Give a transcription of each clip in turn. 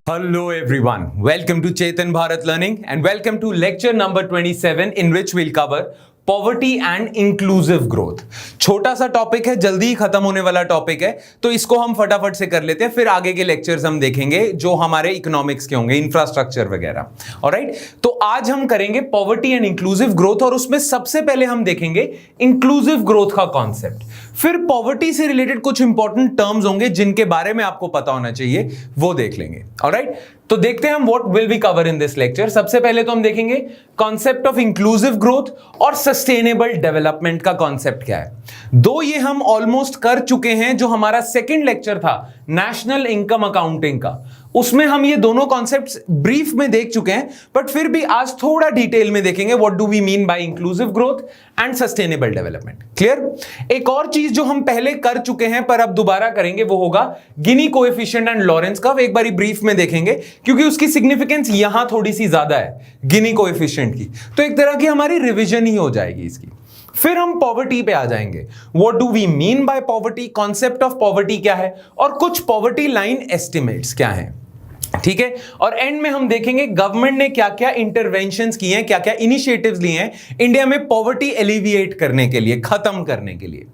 Hello everyone, welcome to Chetan Bharat Learning and welcome to lecture number 27 in which we'll cover poverty and inclusive growth. छोटा सा topic है, जल्दी ही खत्म होने वाला टॉपिक है, तो इसको हम फटाफट से कर लेते हैं, फिर आगे के लेक्चर्स हम देखेंगे जो हमारे इकोनॉमिक्स के होंगे, इंफ्रास्ट्रक्चर वगैरह। ऑलराइट, तो आज हम करेंगे पॉवर्टी एंड इंक्लूसिव ग्रोथ और उसमें सबसे पहले हम देखेंगे इंक्लूसिव ग्रोथ का कॉन्सेप्ट। फिर पॉवर्टी से रिलेटेड कुछ इंपॉर्टेंट टर्म्स होंगे जिनके बारे में आपको पता होना चाहिए, वो देख लेंगे। ऑलराइट, तो देखते हैं हम what will we cover in this lecture. सबसे पहले तो हम देखेंगे कॉन्सेप्ट ऑफ इंक्लूसिव ग्रोथ और सस्टेनेबल डेवलपमेंट का कॉन्सेप्ट क्या है। दो ये हम ऑलमोस्ट कर चुके हैं, जो हमारा सेकंड लेक्चर था नेशनल इनकम अकाउंटिंग का, उसमें हम ये दोनों कॉन्सेप्ट्स ब्रीफ में देख चुके हैं, बट फिर भी आज थोड़ा डिटेल में देखेंगे what do we mean by inclusive growth and sustainable development. Clear? एक और चीज जो हम पहले कर चुके हैं पर अब दोबारा करेंगे वो होगा गिनी कोएफिशिएंट एंड लॉरेंस कर्व। एक बारी ब्रीफ में देखेंगे क्योंकि उसकी सिग्निफिकेंस यहां थोड़ी सी ज्यादा है गिनी कोएफिशिएंट की, तो एक तरह की हमारी रिवीजन ही हो जाएगी इसकी। फिर हम पॉवर्टी पे आ जाएंगे, what do we mean by poverty, concept of poverty क्या है और कुछ पॉवर्टी लाइन एस्टिमेट्स क्या हैं। ठीक है, और एंड में हम देखेंगे गवर्नमेंट ने क्या क्या इंटरवेंशंस किए हैं, क्या क्या इनिशिएटिव्स लिए हैं इंडिया में पॉवर्टी एलिविएट करने के लिए, खत्म करने के लिए।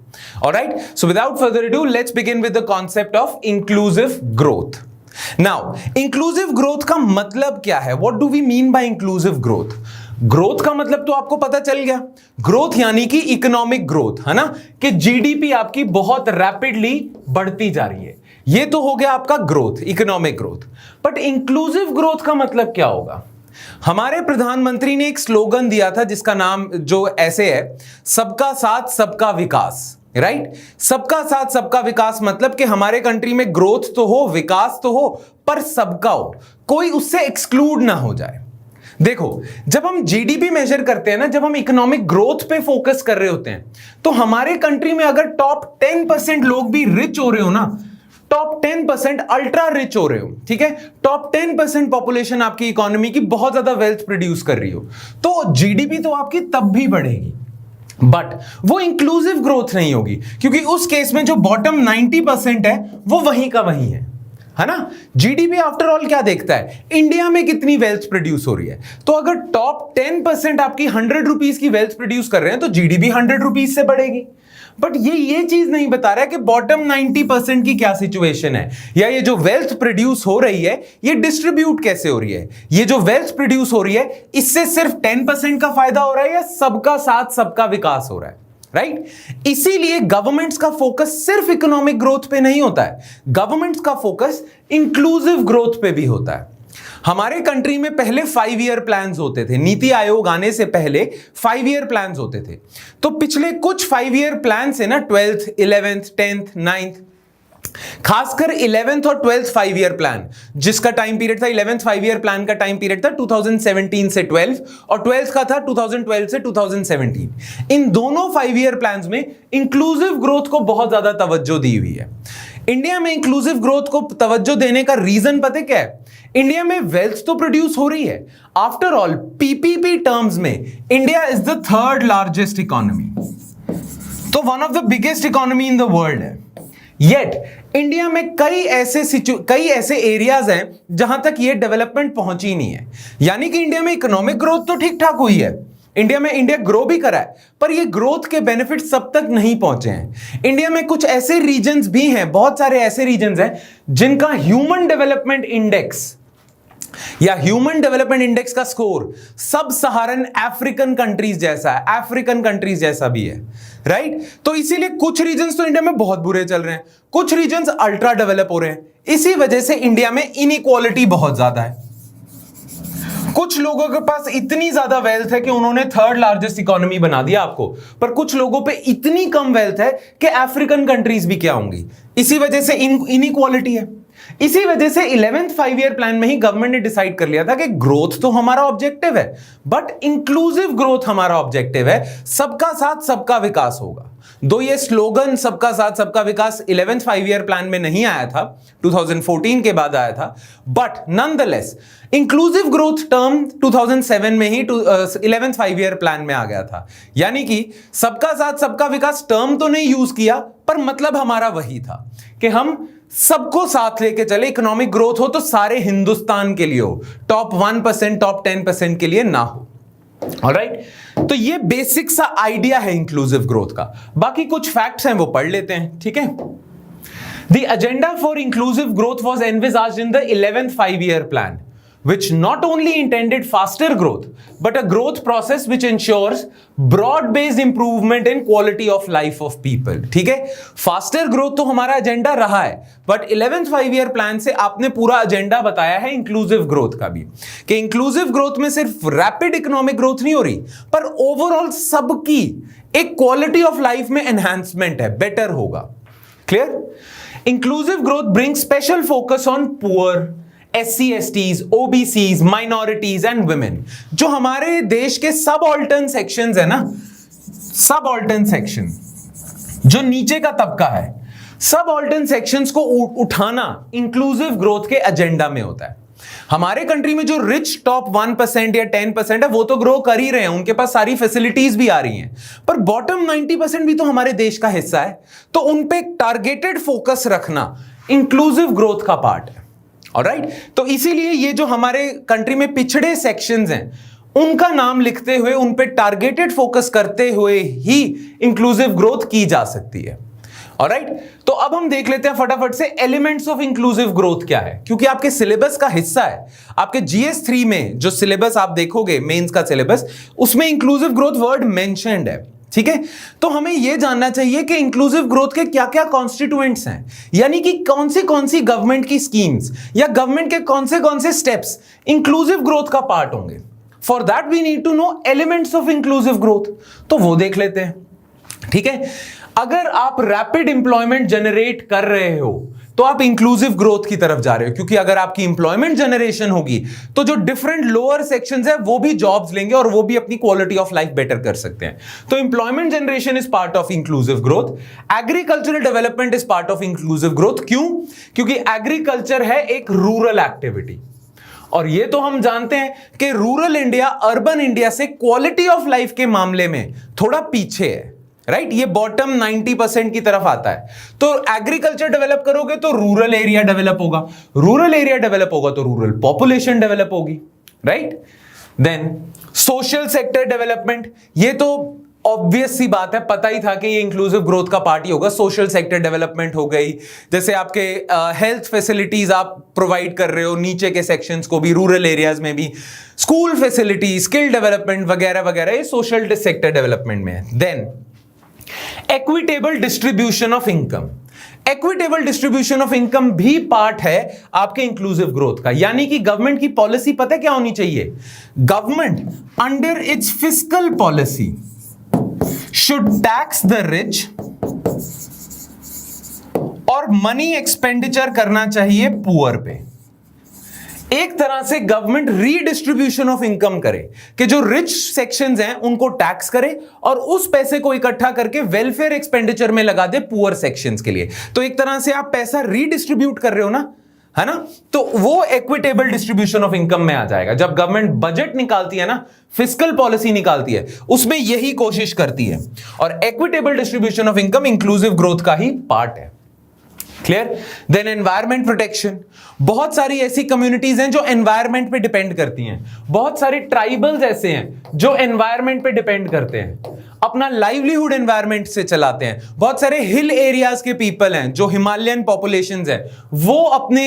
Alright, so without further ado let's begin with the concept of inclusive growth. Now inclusive growth का मतलब क्या है, what do we mean by inclusive growth. Growth का मतलब तो आपको पता चल गया, ग्रोथ यानी कि इकोनॉमिक ग्रोथ, है ना, कि जीडीपी आपकी बहुत रैपिडली बढ़ती जा रही है, ये तो हो गया आपका growth, economic growth. But inclusive growth का मतलब क्या होगा। हमारे प्रधानमंत्री ने एक स्लोगन दिया था जिसका नाम जो ऐसे है, सबका साथ सबका विकास। राइट, सबका साथ सबका विकास मतलब कि हमारे कंट्री में ग्रोथ तो हो, विकास तो हो, पर सबका हो, कोई उससे एक्सक्लूड ना हो जाए। देखो, जब हम जीडीपी मेजर करते हैं ना, जब हम इकोनॉमिक ग्रोथ पे फोकस कर रहे होते हैं, तो हमारे कंट्री में अगर टॉप 10% लोग भी रिच हो रहे हो ना, टॉप 10% अल्ट्रा रिच हो रहे हो, ठीक है, टॉप 10% पॉपुलेशन आपकी इकोनॉमी की बहुत ज्यादा वेल्थ प्रोड्यूस कर रही हो, तो जीडीपी तो आपकी तब भी बढ़ेगी, बट वो इंक्लूसिव ग्रोथ नहीं होगी, क्योंकि उस केस में जो बॉटम 90% है वो वहीं का वहीं है ना। जीडीपी आफ्टर ऑल क्या देखता है, इंडिया में कितनी वेल्थ प्रोड्यूस हो रही है, तो अगर टॉप 10% आपकी 100 रुपीज की वेल्थ प्रोड्यूस कर रहे हैं तो जीडीपी 100 रुपीज से बढ़ेगी। बट ये चीज नहीं बता रहा है कि बॉटम 90% की क्या सिचुएशन है, या ये जो वेल्थ प्रोड्यूस हो रही है ये डिस्ट्रीब्यूट कैसे हो रही है, ये जो वेल्थ प्रोड्यूस हो रही है इससे सिर्फ 10% का फायदा हो रहा है या सबका साथ सबका विकास हो रहा है। राइट, इसीलिए गवर्नमेंट्स का फोकस सिर्फ इकोनॉमिक ग्रोथ पे नहीं होता है, गवर्नमेंट्स का फोकस इंक्लूसिव ग्रोथ पे भी होता है। हमारे कंट्री में पहले 5 ईयर प्लान्स होते थे, नीति आयोग आने से पहले 5 ईयर प्लान्स होते थे, तो पिछले कुछ 5 ईयर प्लान से ना 12th 11th 10th 9th, खासकर 11th और 12th 5 ईयर प्लान, जिसका टाइम पीरियड था 11th 5 ईयर प्लान का टाइम पीरियड था 2017 से 12 और 12th का था 2012 से 2017। इन दोनों 5 ईयर प्लान्स में इंक्लूसिव ग्रोथ को बहुत ज्यादा तवज्जो दी हुई है। इंडिया में इंक्लूसिव ग्रोथ को तवज्जो देने का रीजन पता क्या है, इंडिया में वेल्थ तो प्रोड्यूस हो रही है, आफ्टर ऑल पीपीपी टर्म्स में India is the 3rd largest economy, तो one of the biggest economy in the world है। येट इंडिया में कई ऐसे एरियाज हैं जहां तक ये डेवलपमेंट पहुंची नहीं है, यानी कि इंडिया में इकोनॉमिक ग्रोथ तो ठीक ठाक हुई है, इंडिया ग्रो भी करा है, पर ये ग्रोथ के बेनिफिट सब तक नहीं पहुंचे हैं। इंडिया में कुछ ऐसे रीजन्स भी हैं, बहुत सारे ऐसे रीजन्स हैं जिनका ह्यूमन डेवलपमेंट इंडेक्स या ह्यूमन डेवलपमेंट इंडेक्स का स्कोर सब सहारन अफ्रीकन कंट्रीज जैसा भी है। राइट, तो इसीलिए कुछ रीजन्स तो इंडिया में बहुत बुरे चल रहे हैं, कुछ रीजन्स अल्ट्रा डेवलप हो रहे हैं, इसी वजह से इंडिया में इनइक्वालिटी बहुत ज्यादा है। कुछ लोगों के पास इतनी ज्यादा वेल्थ है कि उन्होंने 3rd लार्जेस्ट इकोनॉमी बना दिया आपको, पर कुछ लोगों पे इतनी कम वेल्थ है कि अफ्रीकन कंट्रीज भी क्या होंगी, इसी वजह से इनइक्वालिटी है। इसी वजह से 11th 5 ईयर प्लान में ही गवर्नमेंट ने डिसाइड कर लिया था कि ग्रोथ तो हमारा ऑब्जेक्टिव है, बट इंक्लूसिव ग्रोथ हमारा ऑब्जेक्टिव है, सबका साथ सबका विकास होगा। दो ये स्लोगन सबका साथ सबका विकास 11th 5 ईयर प्लान में नहीं आया था, 2014 के बाद आया था, but nonetheless inclusive growth term 2007 में ही 11th 5 ईयर प्लान में आ गया था। यानी कि सबका साथ सबका विकास टर्म तो नहीं यूज किया, पर मतलब हमारा वही था कि हम सबको साथ लेके चले, इकोनॉमिक ग्रोथ हो तो सारे हिंदुस्तान के लिए हो, टॉप 1%, टॉप 10% के लिए ना हो। ऑलराइट, तो ये बेसिक सा आइडिया है इंक्लूसिव ग्रोथ का। बाकी कुछ फैक्ट्स हैं वो पढ़ लेते हैं, ठीक है। The agenda for inclusive growth was envisaged in the 11th five-year plan, which not only intended faster growth, but a growth process which ensures broad-based improvement in quality of life of people. ठीक है, faster growth तो हमारा agenda रहा है, but 11th five-year plan से आपने पूरा agenda बताया है इंक्लूसिव ग्रोथ का भी, कि इंक्लूसिव ग्रोथ में सिर्फ रैपिड इकोनॉमिक ग्रोथ नहीं हो रही, पर ओवरऑल सबकी एक क्वालिटी ऑफ लाइफ में एनहांसमेंट है, बेटर होगा। Clear? Inclusive growth brings special focus on poor, SC, STs, OBCs, minorities and women. जो हमारे देश के subaltern sections है ना, subaltern section, जो नीचे का तबका है, subaltern sections को उठाना inclusive growth के एजेंडा में होता है। हमारे कंट्री में जो रिच टॉप 1% या 10% है वो तो ग्रो कर ही रहे हैं, उनके पास सारी फैसिलिटीज भी आ रही हैं, पर बॉटम 90% भी तो हमारे देश का हिस्सा है, तो उन पे टारगेटेड फोकस रखना इंक्लूसिव ग्रोथ का पार्ट है। ऑलराइट, तो इसीलिए ये जो हमारे कंट्री में पिछड़े सेक्शंस हैं उनका नाम लिखते हुए उन पे टारगेटेड फोकस करते हुए ही इंक्लूसिव ग्रोथ की जा सकती है। ऑलराइट, तो अब हम देख लेते हैं फटाफट से एलिमेंट्स ऑफ इंक्लूसिव ग्रोथ क्या है, क्योंकि आपके सिलेबस का हिस्सा है। आपके GS 3 में जो सिलेबस आप देखोगे, मेंस का सिलेबस, उसमें इंक्लूसिव ग्रोथ वर्ड मेंशन्ड है। ठीक है, तो हमें यह जानना चाहिए कि इंक्लूसिव ग्रोथ के क्या क्या कॉन्स्टिट्यूएंट्स हैं, यानी कि कौन सी गवर्नमेंट की स्कीम्स या गवर्नमेंट के कौन से स्टेप्स इंक्लूसिव ग्रोथ का पार्ट होंगे। For that we need to know elements of inclusive growth, तो वो देख लेते हैं। ठीक है, अगर आप रैपिड इंप्लॉयमेंट जनरेट कर रहे हो तो आप इंक्लूसिव ग्रोथ की तरफ जा रहे हो, क्योंकि अगर आपकी इंप्लॉयमेंट जनरेशन होगी तो जो डिफरेंट लोअर सेक्शंस है वो भी जॉब्स लेंगे और वो भी अपनी क्वालिटी ऑफ लाइफ बेटर कर सकते हैं। तो employment generation is part of inclusive growth. Agricultural development is part of inclusive growth. क्यों? क्योंकि एग्रीकल्चर है एक रूरल एक्टिविटी, और ये तो हम जानते हैं कि रूरल इंडिया अर्बन इंडिया से क्वालिटी ऑफ लाइफ के मामले में थोड़ा पीछे है। राइट, ये बॉटम 90% की तरफ आता है। तो एग्रीकल्चर डेवलप करोगे तो रूरल एरिया डेवलप होगा, रूरल एरिया डेवलप होगा तो रूरल पॉपुलेशन डेवलप होगी। Right, then social sector development, ये तो ऑब्वियस सी बात है, पता ही था कि ये इंक्लूसिव ग्रोथ का पार्ट ही होगा। सोशल सेक्टर डेवलपमेंट हो गई, जैसे आपके हेल्थ फैसिलिटीज आप प्रोवाइड कर रहे हो नीचे के सेक्शंस को भी, रूरल एरियाज में भी स्कूल फैसिलिटी, स्किल डेवलपमेंट वगैरह वगैरह, ये सोशल सेक्टर डेवलपमेंट में है। Then equitable distribution of income, equitable distribution of income भी पार्ट है आपके इंक्लूसिव ग्रोथ का। यानी कि गवर्नमेंट की पॉलिसी पता क्या होनी चाहिए? Government under its fiscal policy should tax the rich और मनी एक्सपेंडिचर करना चाहिए पुअर पे। एक तरह से गवर्नमेंट रीडिस्ट्रीब्यूशन ऑफ इनकम करे कि जो रिच सेक्शंस हैं उनको टैक्स करे और उस पैसे को इकट्ठा करके वेलफेयर एक्सपेंडिचर में लगा दे पुअर सेक्शंस के लिए। तो एक तरह से आप पैसा रीडिस्ट्रीब्यूट कर रहे हो ना, है ना, तो वो इक्विटेबल डिस्ट्रीब्यूशन ऑफ इनकम में आ जाएगा। जब गवर्नमेंट बजट निकालती है ना, फिस्कल पॉलिसी निकालती है, उसमें यही कोशिश करती है, और equitable distribution of income inclusive growth का ही पार्ट है। क्लियर? देन एनवायरमेंट प्रोटेक्शन, बहुत सारी ऐसी कम्युनिटीज हैं जो एनवायरमेंट पे डिपेंड करती हैं, बहुत सारे ट्राइबल्स ऐसे हैं जो एनवायरमेंट पे डिपेंड करते हैं, अपना लाइवलीहुड एनवायरमेंट से चलाते हैं। बहुत सारे हिल एरियाज के पीपल हैं, जो हिमालयन पॉपुलेशंस हैं, वो अपने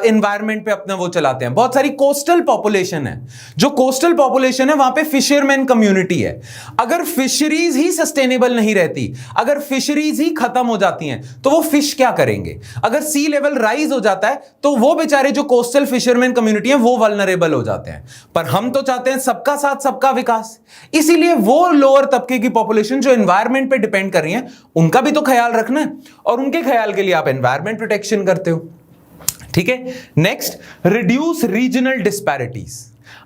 एनवायरमेंट पे अपना वो चलाते हैं। बहुत सारी कोस्टल पॉपुलेशन है, जो कोस्टल पॉपुलेशन है वहां पे फिशरमैन कम्युनिटी है। अगर फिशरीज ही सस्टेनेबल नहीं रहती, अगर फिशरीज ही खत्म हो जाती हैं, तो वो फिश क्या करेंगे? अगर सी लेवल राइज हो जाता है तो वो बेचारे जो कोस्टल फिशरमैन कम्युनिटी है वो वल्नरेबल हो जाते हैं। पर हम तो चाहते हैं सबका साथ सबका विकास, इसीलिए वो लोअर तबके की पॉपुलेशन जो एनवायरमेंट पे डिपेंड कर रही है उनका भी तो ख्याल रखना है, और उनके ख्याल के लिए आप एनवायरमेंट प्रोटेक्शन करते हो। ठीक है, नेक्स्ट, रिड्यूस रीजनल डिस्पैरिटीज।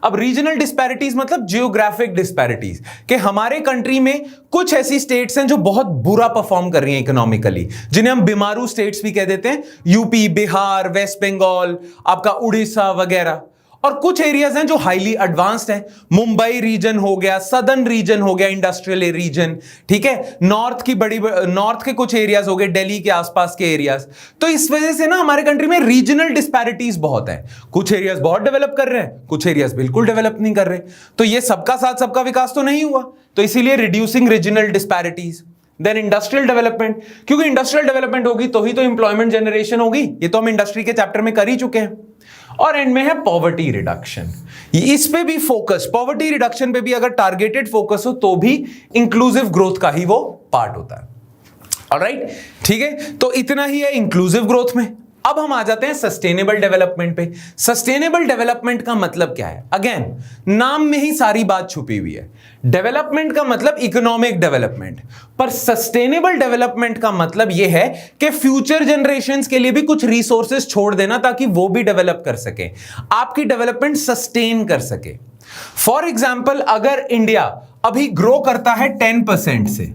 अब रीजनल डिस्पैरिटीज मतलब जियोग्राफिक डिस्पैरिटीज, कि हमारे कंट्री में कुछ ऐसी स्टेट्स हैं जो बहुत बुरा परफॉर्म कर रही हैं इकोनॉमिकली, जिन्हें हम बीमारू स्टेट्स भी कह देते हैं, यूपी, बिहार, वेस्ट बंगाल, आपका उड़ीसा वगैरह। और कुछ एरियाज हैं जो हाईली एडवांस्ड हैं। मुंबई रीजन हो गया, सदर्न रीजन हो गया, इंडस्ट्रियल रीजन, ठीक है, नॉर्थ के कुछ एरियाज हो गए, दिल्ली के आसपास के एरियाज। तो इस वजह से ना हमारे कंट्री में रीजनल डिस्पैरिटीज बहुत है। कुछ एरियाज बहुत डेवलप कर रहे हैं, कुछ एरियाज बिल्कुल डेवलप नहीं कर रहे। तो ये सबका साथ सबका विकास तो नहीं हुआ, तो इसीलिए reducing regional disparities. Then industrial development, क्योंकि इंडस्ट्रियल डेवलपमेंट होगी तो ही तो एम्प्लॉयमेंट जनरेशन होगी, ये तो हम इंडस्ट्री के चैप्टर में कर ही चुके हैं। और एंड में है पॉवर्टी रिडक्शन, इस पे भी फोकस, पॉवर्टी रिडक्शन पे भी अगर टारगेटेड फोकस हो तो भी इंक्लूसिव ग्रोथ का ही वो पार्ट होता है। ऑलराइट, ठीक है, तो इतना ही है इंक्लूसिव ग्रोथ में। अब हम आ जाते हैं सस्टेनेबल डेवलपमेंट पे। सस्टेनेबल डेवलपमेंट का मतलब क्या है? अगेन, नाम में ही सारी बात छुपी हुई है। डेवलपमेंट का मतलब इकोनॉमिक डेवलपमेंट, पर सस्टेनेबल डेवलपमेंट का मतलब यह है कि फ्यूचर जनरेशंस के लिए भी कुछ रिसोर्सेज छोड़ देना ताकि वो भी डेवलप कर सके, आपकी डेवलपमेंट सस्टेन कर सके। फॉर एग्जाम्पल, अगर इंडिया अभी ग्रो करता है 10% से,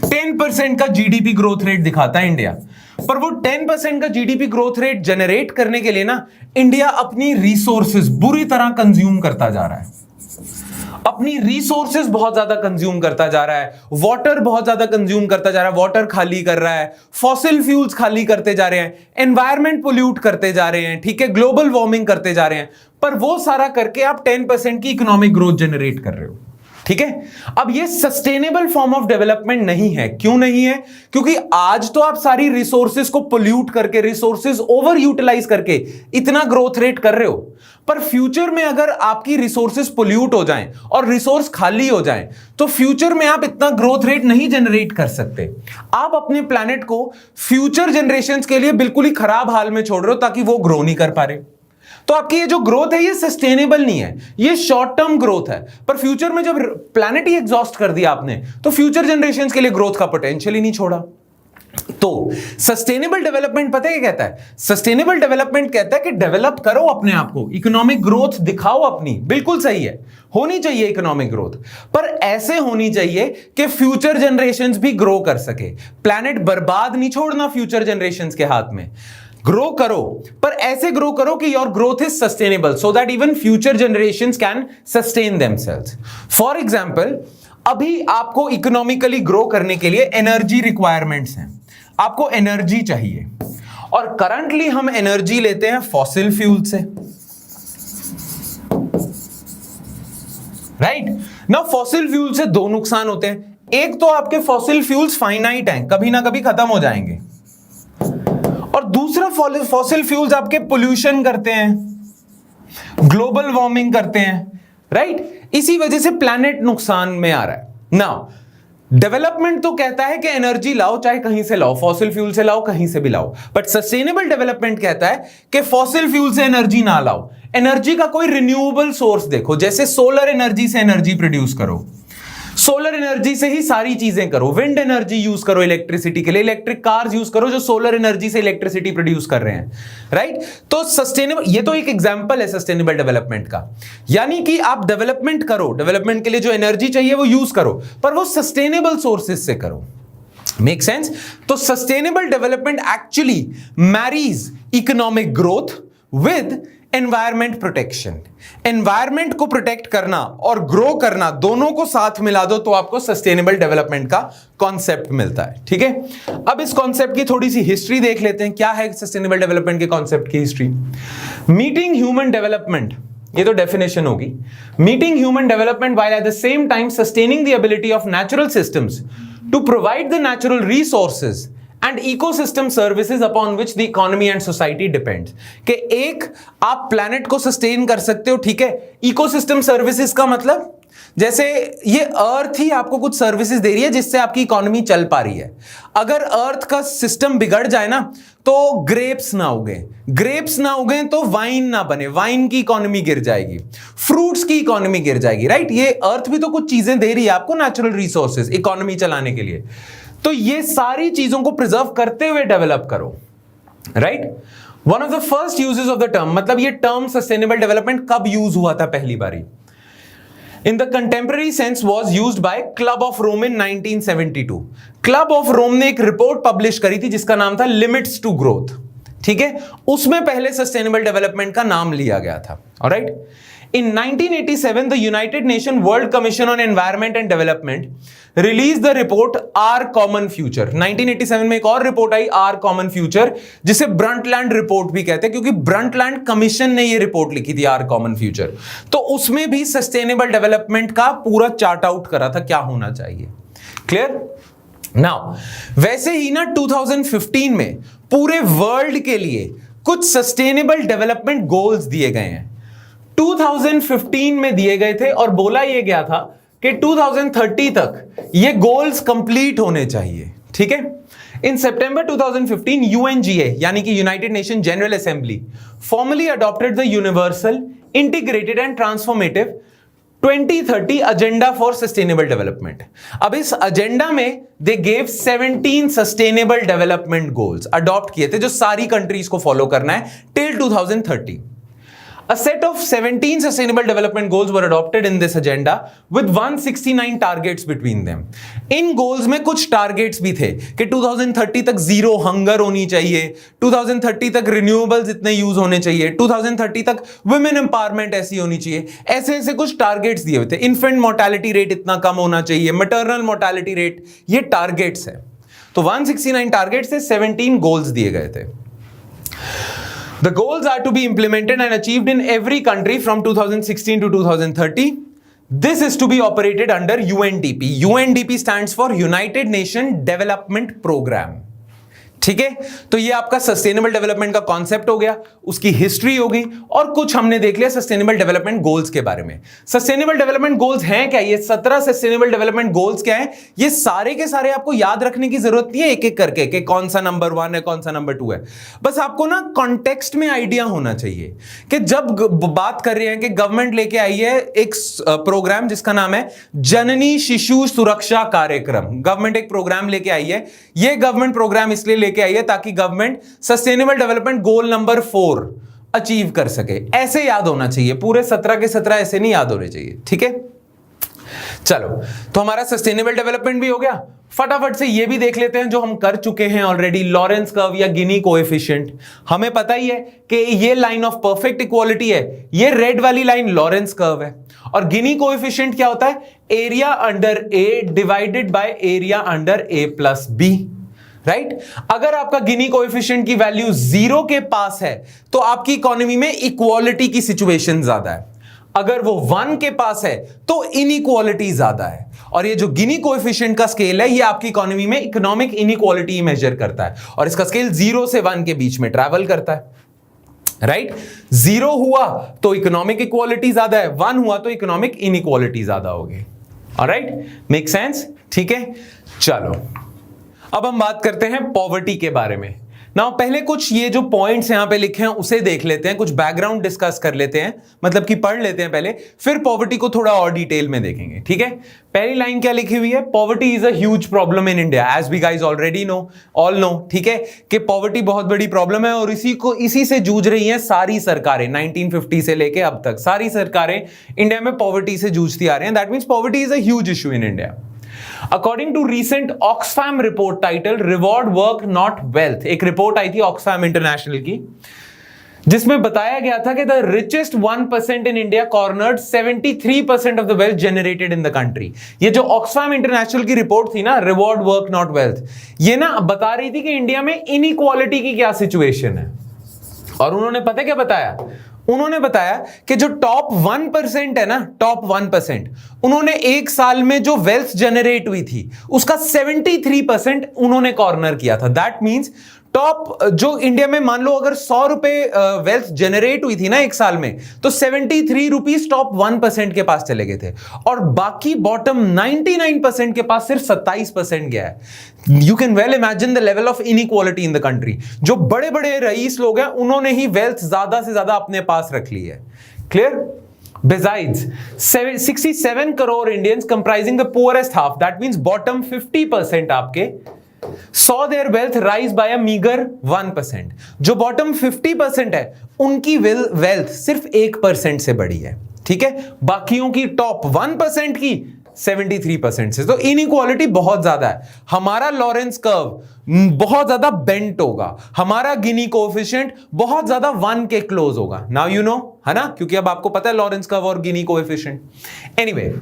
10% का जीडीपी ग्रोथ रेट दिखाता है इंडिया, पर वो 10% का जीडीपी ग्रोथ रेट जनरेट करने के लिए ना इंडिया अपनी रिसोर्सेज बुरी तरह कंज्यूम करता जा रहा है, अपनी रिसोर्सेज बहुत ज्यादा कंज्यूम करता जा रहा है, वाटर बहुत ज्यादा कंज्यूम करता जा रहा है, वाटर खाली कर रहा है, फॉसिल फ्यूल्स खाली करते जा रहे हैं, एनवायरमेंट पोल्यूट करते जा रहे हैं, ठीक है, ग्लोबल वार्मिंग करते जा रहे हैं, पर वो सारा करके आप 10% की इकोनॉमिक ग्रोथ जनरेट कर रहे हो, ठीक है। अब ये सस्टेनेबल फॉर्म ऑफ डेवलपमेंट नहीं है। क्यों नहीं है? क्योंकि आज तो आप सारी रिसोर्सेज को पोल्यूट करके, रिसोर्सेज ओवर यूटिलाइज करके इतना ग्रोथ रेट कर रहे हो, पर फ्यूचर में अगर आपकी रिसोर्सेज पोल्यूट हो जाएं और रिसोर्स खाली हो जाएं तो फ्यूचर में आप इतना ग्रोथ रेट नहीं जनरेट कर सकते। आप अपने प्लैनेट को फ्यूचर जनरेशंस के लिए बिल्कुल ही खराब हाल में छोड़ रहे हो ताकि वो ग्रो नहीं कर पा रहे। तो आपकी ये जो ग्रोथ है ये सस्टेनेबल नहीं है, ये शॉर्ट टर्म ग्रोथ है, पर फ्यूचर में जब प्लैनेट ही एग्जॉस्ट कर दिया आपने तो फ्यूचर जनरेशंस के लिए ग्रोथ का पोटेंशियल ही नहीं छोड़ा। तो सस्टेनेबल डेवलपमेंट पता है क्या कहता है? सस्टेनेबल डेवलपमेंट कहता है कि डेवलप करो अपने आप को, इकोनॉमिक ग्रोथ दिखाओ अपनी, बिल्कुल सही है, होनी चाहिए इकोनॉमिक ग्रोथ, पर ऐसे होनी चाहिए कि फ्यूचर जनरेशंस भी ग्रो कर सके। प्लैनेट बर्बाद नहीं छोड़ना फ्यूचर जनरेशंस के हाथ में। ग्रो करो, पर ऐसे ग्रो करो कि your growth is sustainable so that even future generations can sustain themselves. For example, अभी आपको इकोनॉमिकली ग्रो करने के लिए एनर्जी रिक्वायरमेंट्स हैं, आपको एनर्जी चाहिए, और करंटली हम एनर्जी लेते हैं फॉसिल फ्यूल से, राइट ना। फॉसिल फ्यूल से दो नुकसान होते हैं, एक तो आपके फॉसिल फ्यूल्स फाइनाइट हैं, कभी ना कभी खत्म हो जाएंगे, और दूसरा फॉसिल फ्यूल्स आपके पोल्यूशन करते हैं, ग्लोबल वार्मिंग करते हैं, राइट। इसी वजह से प्लैनेट नुकसान में आ रहा है। नाउ डेवलपमेंट तो कहता है कि एनर्जी लाओ, चाहे कहीं से लाओ, फॉसिल फ्यूल से लाओ, कहीं से भी लाओ, बट सस्टेनेबल डेवलपमेंट कहता है कि फॉसिल फ्यूल से एनर्जी ना लाओ, एनर्जी का कोई रिन्यूएबल सोर्स देखो, जैसे सोलर एनर्जी से एनर्जी प्रोड्यूस करो, सोलर एनर्जी से ही सारी चीजें करो, विंड एनर्जी यूज करो इलेक्ट्रिसिटी के लिए, इलेक्ट्रिक कार्स यूज करो जो सोलर एनर्जी से इलेक्ट्रिसिटी प्रोड्यूस कर रहे हैं, राइट। तो सस्टेनेबल, ये तो एक एग्जांपल है सस्टेनेबल डेवलपमेंट का, यानी कि आप डेवलपमेंट करो, डेवलपमेंट के लिए जो एनर्जी चाहिए वो यूज करो, पर वो सस्टेनेबल सोर्सेज से करो। Make sense? तो sustainable development actually marries economic growth with environment protection. Environment को प्रोटेक्ट करना और ग्रो करना दोनों को साथ मिला दो तो आपको सस्टेनेबल डेवलपमेंट का कॉन्सेप्ट मिलता है, ठीक है। अब इस कॉन्सेप्ट की थोड़ी सी हिस्ट्री देख लेते हैं, क्या है सस्टेनेबल डेवलपमेंट के कॉन्सेप्ट की हिस्ट्री। मीटिंग ह्यूमन डेवलपमेंट, ये तो डेफिनेशन होगी, meeting human development while at the same time sustaining the ability of natural systems to provide the natural resources and ecosystem services upon which the economy and society depends. कि एक आप planet को sustain कर सकते हो, ठीक है, ecosystem services का मतलब जैसे ये अर्थ ही आपको कुछ सर्विसेज दे रही है जिससे आपकी इकोनॉमी चल पा रही है। अगर अर्थ का सिस्टम बिगड़ जाए ना तो ग्रेप्स ना उगे, ग्रेप्स ना उगे तो वाइन ना बने, वाइन की इकोनॉमी गिर जाएगी, फ्रूट्स की इकोनॉमी गिर जाएगी, राइट। ये अर्थ भी तो कुछ चीजें दे रही है आपको, नेचुरल रिसोर्सेज इकोनॉमी चलाने के लिए, तो ये सारी चीजों को प्रिजर्व करते हुए डेवलप करो, right. One of the first uses of the term, मतलब ये टर्म सस्टेनेबल डेवलपमेंट कब यूज हुआ था पहली बारी? In the contemporary sense was used by Club of Rome in 1972। Club of Rome ने एक रिपोर्ट पब्लिश करी थी जिसका नाम था लिमिट्स टू ग्रोथ, ठीक है, उसमें पहले सस्टेनेबल डेवलपमेंट का नाम लिया गया था। Alright, In 1987, the United Nations World Commission on Environment and Development released the report Our Common Future। 1987 में एक और report I Our Common Future, जिसे ब्रंटलैंड रिपोर्ट भी कहते हैं, क्योंकि ब्रंटलैंड कमीशन ने ये रिपोर्ट लिखी थी Our Common Future। तो उसमें भी सस्टेनेबल डेवलपमेंट का पूरा चार्ट आउट करा था क्या होना चाहिए। क्लियर? नाउ वैसे ही ना 2015 में पूरे वर्ल्ड के लिए कुछ सस्टेनेबल डेवलपमेंट गोल्स दिए गए हैं। 2015 में दिए गए थे और बोला यह गया था कि 2030 तक ये गोल्स कंप्लीट होने चाहिए। ठीक है, इन सितंबर 2015 यूएनजीए यानी कि United nation general assembly formally adopted the universal integrated and transformative 2030 agenda for sustainable development. अब इस एजेंडा में they gave 17 sustainable development goals adopt किए थे जो सारी कंट्रीज को फॉलो करना है till 2030। A set of 17 sustainable development goals were adopted in this agenda with 169 targets between them. In goals में कुछ targets भी थे कि 2030 तक जीरो हंगर होनी चाहिए, 2030 तक renewables इतने यूज होने चाहिए, 2030 तक women empowerment ऐसी होनी चाहिए, ऐसे ऐसे कुछ targets दिए हुए थे। infant mortality rate इतना कम होना चाहिए, maternal mortality rate, ये targets है। तो 169 targets से 17 goals दिए गए थे। The goals are to be implemented and achieved in every country from 2016 to 2030. This is to be operated under UNDP. UNDP stands for United Nations Development Program. ठीक है, तो ये आपका सस्टेनेबल डेवलपमेंट का कॉन्सेप्ट हो गया, उसकी हिस्ट्री हो गई और कुछ हमने देख लिया सस्टेनेबल डेवलपमेंट गोल्स के बारे में। सस्टेनेबल डेवलपमेंट गोल्स हैं क्या? ये 17 सस्टेनेबल डेवलपमेंट गोल्स क्या हैं? ये सारे के सारे आपको याद रखने की जरूरत नहीं है एक एक करके कि कौन सा नंबर 1 है, कौन सा नंबर 2 है। बस आपको ना कॉन्टेक्स्ट में आइडिया होना चाहिए कि जब बात कर रहे हैं कि गवर्नमेंट लेके आई है एक प्रोग्राम जिसका नाम है जननी शिशु सुरक्षा कार्यक्रम। गवर्नमेंट एक प्रोग्राम लेके आई है, ये गवर्नमेंट प्रोग्राम इसलिए लेके आई है ताकि government sustainable development goal number 4 achieve कर सके। ऐसे याद होना चाहिए, पूरे 17 के 17 ऐसे नहीं याद होने चाहिए। ठीक है, चलो तो हमारा सस्टेनेबल डेवलपमेंट भी हो गया। फटाफट से ये भी देख लेते हैं जो हम कर चुके हैं ऑलरेडी, लॉरेंस कर्व या गिनी कोएफिशिएंट। हमें पता ही है कि ये लाइन ऑफ परफेक्ट इक्वालिटी है, ये रेड वाली लाइन लॉरेंस कर्व है। और गिनी कोएफिशिएंट क्या होता है? Area under A divided by area under A plus B. Right, अगर आपका गिनी कोएफिशिएंट की वैल्यू 0 के पास है तो आपकी इकोनॉमी में इक्वालिटी की सिचुएशन ज्यादा है, अगर वो 1 के पास है तो इनइक्वालिटी ज्यादा है। और ये जो गिनी कोएफिशिएंट का स्केल है ये आपकी इकोनॉमी में इकोनॉमिक इनइक्वालिटी मेजर करता है और इसका स्केल 0 से 1 के बीच में ट्रैवल करता है। राइट, 0 हुआ तो इकोनॉमिक इक्वालिटी ज्यादा है, 1 हुआ तो इकोनॉमिक इनइक्वालिटी ज्यादा होगी। Alright, make sense? ठीक है, चलो अब हम बात करते हैं पॉवर्टी के बारे में। नाउ पहले कुछ ये जो पॉइंट्स यहां पे लिखे हैं उसे देख लेते हैं, कुछ बैकग्राउंड डिस्कस कर लेते हैं, मतलब कि पढ़ लेते हैं पहले, फिर पॉवर्टी को थोड़ा और डिटेल में देखेंगे। ठीक है, पहली लाइन क्या लिखी हुई है? Poverty is a huge problem in India as we guys already know, all know. ठीक है, कि पॉवर्टी बहुत बड़ी प्रॉब्लम है और इसी से जूझ रही हैं सारी सरकारें। 1950 से लेके अब तक सारी सरकारें इंडिया में पॉवर्टी से जूझती आ रही हैं। That means poverty is a huge issue in India. According to recent Oxfam report titled Reward Work Not Wealth, एक रिपोर्ट आई थी Oxfam इंटरनेशनल की जिसमें बताया गया था कि the richest 1% in India cornered 73% of the wealth generated in the country। ये जो Oxfam इंटरनेशनल की रिपोर्ट थी ना, Reward Work Not Wealth, ये ना बता रही थी कि इंडिया में इनइक्वालिटी की क्या सिचुएशन है। और उन्होंने पता क्या बताया? उन्होंने बताया कि जो टॉप 1% है ना, टॉप 1%, उन्होंने एक साल में जो वेल्थ जनरेट हुई थी उसका 73% उन्होंने कॉर्नर किया था। दैट मींस टॉप जो इंडिया में मान लो अगर 100 रुपए वेल्थ जनरेट हुई थी ना एक साल में, तो 73 रुपीज टॉप 1% के पास चले गए थे और बाकी बॉटम 99% के पास सिर्फ 27% गया है। You can well imagine the level of inequality in the country. जो बड़े बड़े रईस लोग हैं उन्होंने ही वेल्थ ज्यादा से ज्यादा अपने पास रख ली है। Clear? Besides, 67 crore Indians comprising the poorest half, that means bottom 50% आपके saw their wealth rise by a meager 1%। जो बॉटम 50% है उनकी वेल्थ सिर्फ 1% से बढ़ी है। ठीक है, बाकियों की टॉप 1% की 73% से। तो इनइक्वालिटी बहुत ज्यादा है। हमारा लॉरेंस कर्व बहुत ज्यादा बेंट होगा, हमारा गिनी कोएफिशिएंट बहुत ज्यादा 1 के क्लोज होगा। नाउ यू नो, है ना, क्योंकि अब आपको पता है लॉरेंस कर्व और गिनी coefficient. Anyway,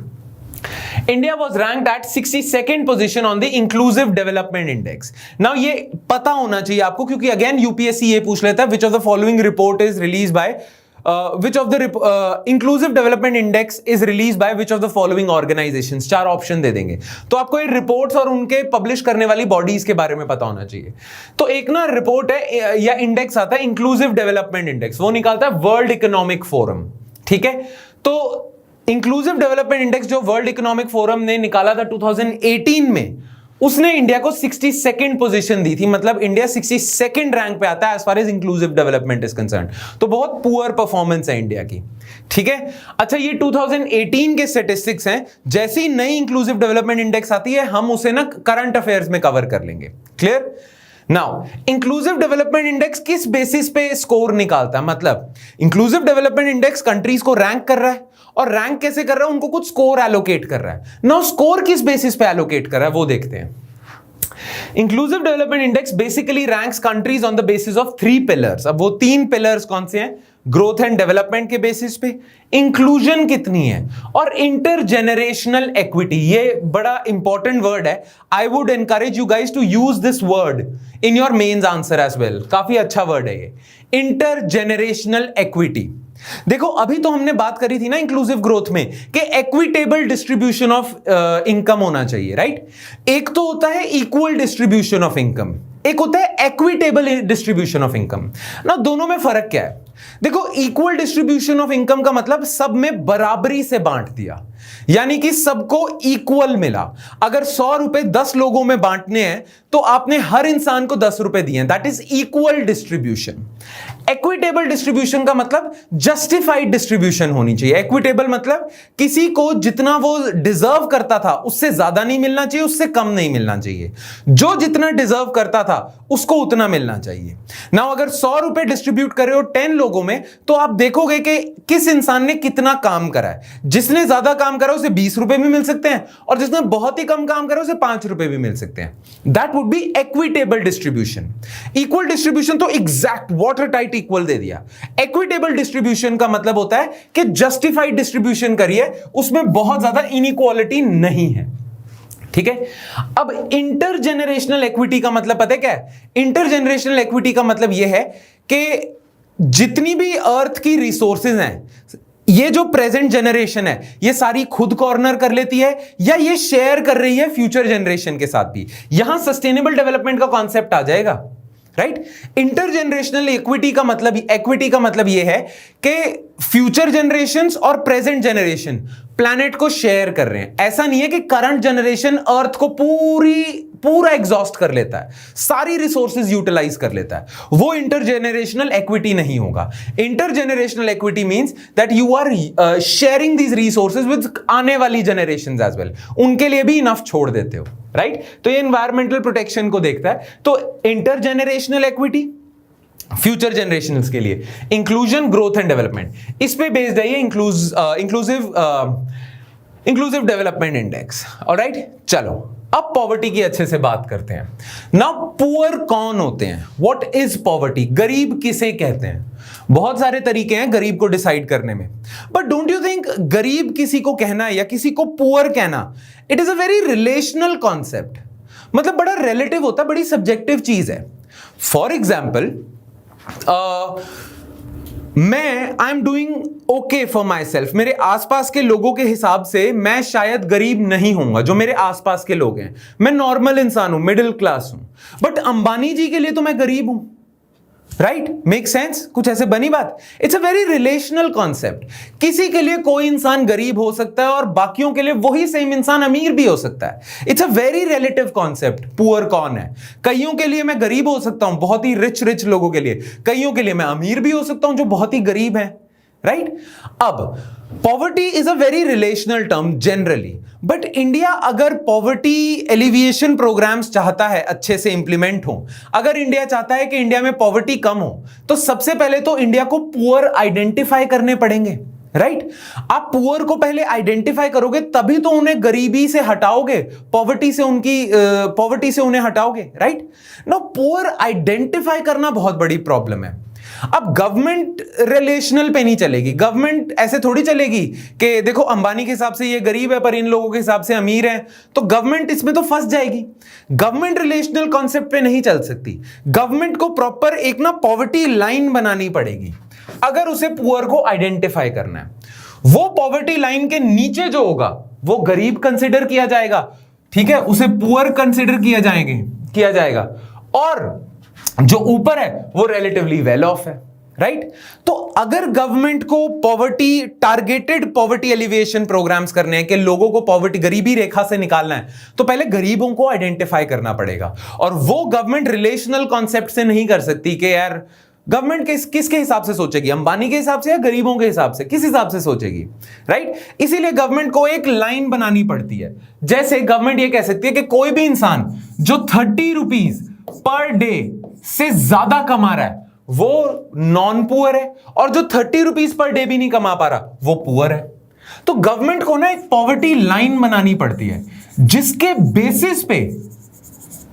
India was ranked at 62nd position on the Inclusive Development Index. Now ये पता होना चाहिए आपको, क्योंकि अगेन यूपीएससी ये पूछ लेता है which of the following report is released by which of the Inclusive Development Index is released by which of the following organizations। 4 option दे देंगे, तो आपको ये रिपोर्ट्स और उनके पब्लिश करने वाली बॉडीज के बारे में पता होना चाहिए। तो एक ना रिपोर्ट है या इंडेक्स आता है इंक्लूसिव डेवलपमेंट इंडेक्स, वो निकालता है वर्ल्ड इकोनॉमिक फोरम। ठीक है, तो इंक्लूसिव डेवलपमेंट इंडेक्स जो वर्ल्ड इकोनॉमिक फोरम ने निकाला था 2018 में, उसने इंडिया को 62nd पोजीशन दी थी। मतलब इंडिया 62nd रैंक पे आता है as far as inclusive development is concern. तो बहुत पुअर परफॉर्मेंस है इंडिया की। ठीक है, अच्छा ये 2018 के स्टैटिस्टिक्स हैं। जैसे ही नई इंक्लूसिव डेवलपमेंट इंडेक्स आती है हम उसे ना करंट अफेयर्स में कवर कर लेंगे। Clear? Now inclusive development index किस बेसिस पे स्कोर निकालता है? मतलब इंक्लूसिव डेवलपमेंट इंडेक्स कंट्रीज को रैंक कर रहा है, और रैंक कैसे कर रहा है? उनको कुछ स्कोर एलोकेट कर रहा है। नाउ स्कोर किस बेसिस पे एलोकेट कर रहा है वो देखते हैं। Inclusive development index basically ranks countries on the basis of 3 pillars. अब वो 3 पिलर्स कौन से हैं? ग्रोथ एंड डेवलपमेंट के बेसिस पे, इंक्लूजन कितनी है, और इंटरजेनरेशनल इक्विटी। ये बड़ा इंपॉर्टेंट वर्ड है। I would encourage you guys to use this word in your mains answer as well. काफी अच्छा वर्ड है ये, इंटरजेनरेशनल इक्विटी। देखो अभी तो हमने बात करी थी ना इंक्लूसिव ग्रोथ में कि इक्विटेबल डिस्ट्रीब्यूशन ऑफ इनकम होना चाहिए, राइट? एक तो होता है इक्वल डिस्ट्रीब्यूशन ऑफ इनकम, एक होता है इक्विटेबल डिस्ट्रीब्यूशन ऑफ इनकम। ना दोनों में फर्क क्या है? देखो इक्वल डिस्ट्रीब्यूशन ऑफ इनकम का मतलब सब में बराबरी से बांट दिया, यानी कि सबको इक्वल मिला। अगर 100 रुपए 10 लोगों में बांटने हैं तो आपने हर इंसान को 10 रुपए दिए, that is equal distribution. Equitable distribution का मतलब जस्टिफाइड डिस्ट्रीब्यूशन होनी चाहिए। इक्विटेबल मतलब किसी को जितना वो डिजर्व करता था उससे ज्यादा नहीं मिलना चाहिए, उससे कम नहीं मिलना चाहिए। जो जितना डिजर्व करता था उसको उतना मिलना चाहिए। नाउ अगर 100 रुपए डिस्ट्रीब्यूट कर रहे हो 10 लोगों में, तो आप देखोगे कि किस इंसान ने कितना काम करा है। जिसने ज्यादा काम करा उसे 20 रुपए भी मिल सकते हैं, और जिसने बहुत ही कम काम करा उसे 5 रुपए भी मिल सकते हैं। That would be equitable distribution. Equal distribution तो एग्जैक्ट वाटर टाइट इक्वल दे दिया। इक्विटेबल डिस्ट्रीब्यूशन का मतलब होता है कि जस्टिफाइड डिस्ट्रीब्यूशन करिए, उसमें बहुत ज्यादा इनइक्वालिटी नहीं है। ठीक है, अब इंटरजेनरेशनल इक्विटी का मतलब पता है क्या है? इंटरजेनरेशनल इक्विटी का मतलब यह है कि जितनी भी अर्थ की रिसोर्सेज हैं, ये जो प्रेजेंट जनरेशन है ये सारी खुद कॉर्नर कर लेती है या ये शेयर कर रही है फ्यूचर जनरेशन के साथ भी। यहां सस्टेनेबल डेवलपमेंट का कॉन्सेप्ट आ जाएगा, राइट? इंटरजेनरेशनल इक्विटी का मतलब यह है कि फ्यूचर जनरेशंस और प्रेजेंट जनरेशन प्लैनेट को शेयर कर रहे हैं। ऐसा नहीं है कि करंट जनरेशन अर्थ को पूरा एग्जॉस्ट कर लेता है, सारी रिसोर्सेज यूटिलाइज कर लेता है, वो इंटरजेनरेशनल इक्विटी नहीं होगा। Intergenerational equity means that you are sharing these resources with आने वाली जनरेशंस एज वेल, उनके लिए भी इनफ छोड़ देते हो, राइट? तो ये एनवायरमेंटल प्रोटेक्शन को देखता है। तो इंटरजेनरेशनल इक्विटी फ्यूचर जनरेशंस के लिए, इंक्लूजन, ग्रोथ एंड डेवलपमेंट, इस पे बेस्ड है ये इंक्लूसिव डेवलपमेंट इंडेक्स। ऑलराइट, चलो अब पॉवर्टी की अच्छे से बात करते हैं। नाउ पुअर कौन होते हैं? What is poverty? गरीब किसे कहते हैं? बहुत सारे तरीके हैं गरीब को डिसाइड करने में, बट डोंट यू थिंक गरीब किसी को कहना या किसी को पुअर कहना, it is a very relational concept. मतलब बड़ा रिलेटिव होता है, बड़ी सब्जेक्टिव चीज है। For example I am doing okay for my self, मेरे आसपास के लोगों के हिसाब से मैं शायद गरीब नहीं होऊंगा। जो मेरे आसपास के लोग हैं, मैं नॉर्मल इंसान हूं, मिडिल क्लास हूं, बट अंबानी जी के लिए तो मैं गरीब हूं, राइट? Make sense? कुछ ऐसे बनी बात। It's a very relational concept. किसी के लिए कोई इंसान गरीब हो सकता है और बाकियों के लिए वही सेम इंसान अमीर भी हो सकता है। It's a very relative concept. Poor कौन है? कईयों के लिए मैं गरीब हो सकता हूं, बहुत ही रिच लोगों के लिए। कईयों के लिए मैं अमीर भी हो सकता हूं जो बहुत ही गरीब है, राइट? अब poverty is a very relational term generally, but India अगर पॉवर्टी एलिविएशन प्रोग्राम्स चाहता है अच्छे से इंप्लीमेंट हो, अगर इंडिया चाहता है कि इंडिया में पॉवर्टी कम हो, तो सबसे पहले तो इंडिया को पुअर आइडेंटिफाई करने पड़ेंगे, राइट? आप पुअर को पहले आइडेंटिफाई करोगे तभी तो उन्हें गरीबी से हटाओगे, पॉवर्टी से उन्हें हटाओगे, राइट? नाउ पुअर आइडेंटिफाई करना बहुत बड़ी प्रॉब्लम है। अब गवर्नमेंट रिलेशनल पे नहीं चलेगी, गवर्नमेंट ऐसे थोड़ी चलेगी कि देखो अंबानी के हिसाब से ये गरीब है पर इन लोगों के हिसाब से अमीर है, तो गवर्नमेंट इसमें तो फंस जाएगी। गवर्नमेंट रिलेशनल कॉन्सेप्ट पे नहीं चल सकती। गवर्नमेंट को प्रॉपर एक ना पॉवर्टी लाइन बनानी पड़ेगी अगर उसे पुअर को आइडेंटिफाई करना है। वो पॉवर्टी लाइन के नीचे जो होगा वो गरीब कंसिडर किया जाएगा, ठीक है, उसे पुअर कंसिडर किया जाएगा, और जो ऊपर है वो रिलेटिवली वेल ऑफ है, राइट? तो अगर गवर्नमेंट को टारगेटेड पॉवर्टी एलिवेशन प्रोग्राम्स करने हैं कि लोगों को गरीबी रेखा से निकालना है, तो पहले गरीबों को आइडेंटिफाई करना पड़ेगा। और वो गवर्नमेंट रिलेशनल कॉन्सेप्ट से नहीं कर सकती कि यार गवर्नमेंट किसके हिसाब से सोचेगी, अंबानी के हिसाब से या गरीबों के हिसाब से, किस हिसाब से सोचेगी, राइट? इसीलिए गवर्नमेंट को एक लाइन बनानी पड़ती है। जैसे गवर्नमेंट ये कह सकती है कि कोई भी इंसान जो 30 रुपीज पर डे से ज्यादा कमा रहा है वो नॉन पुअर है, और जो 30 रुपीज पर डे भी नहीं कमा पा रहा वो पुअर है। तो गवर्नमेंट को ना एक पॉवर्टी लाइन बनानी पड़ती है जिसके बेसिस पे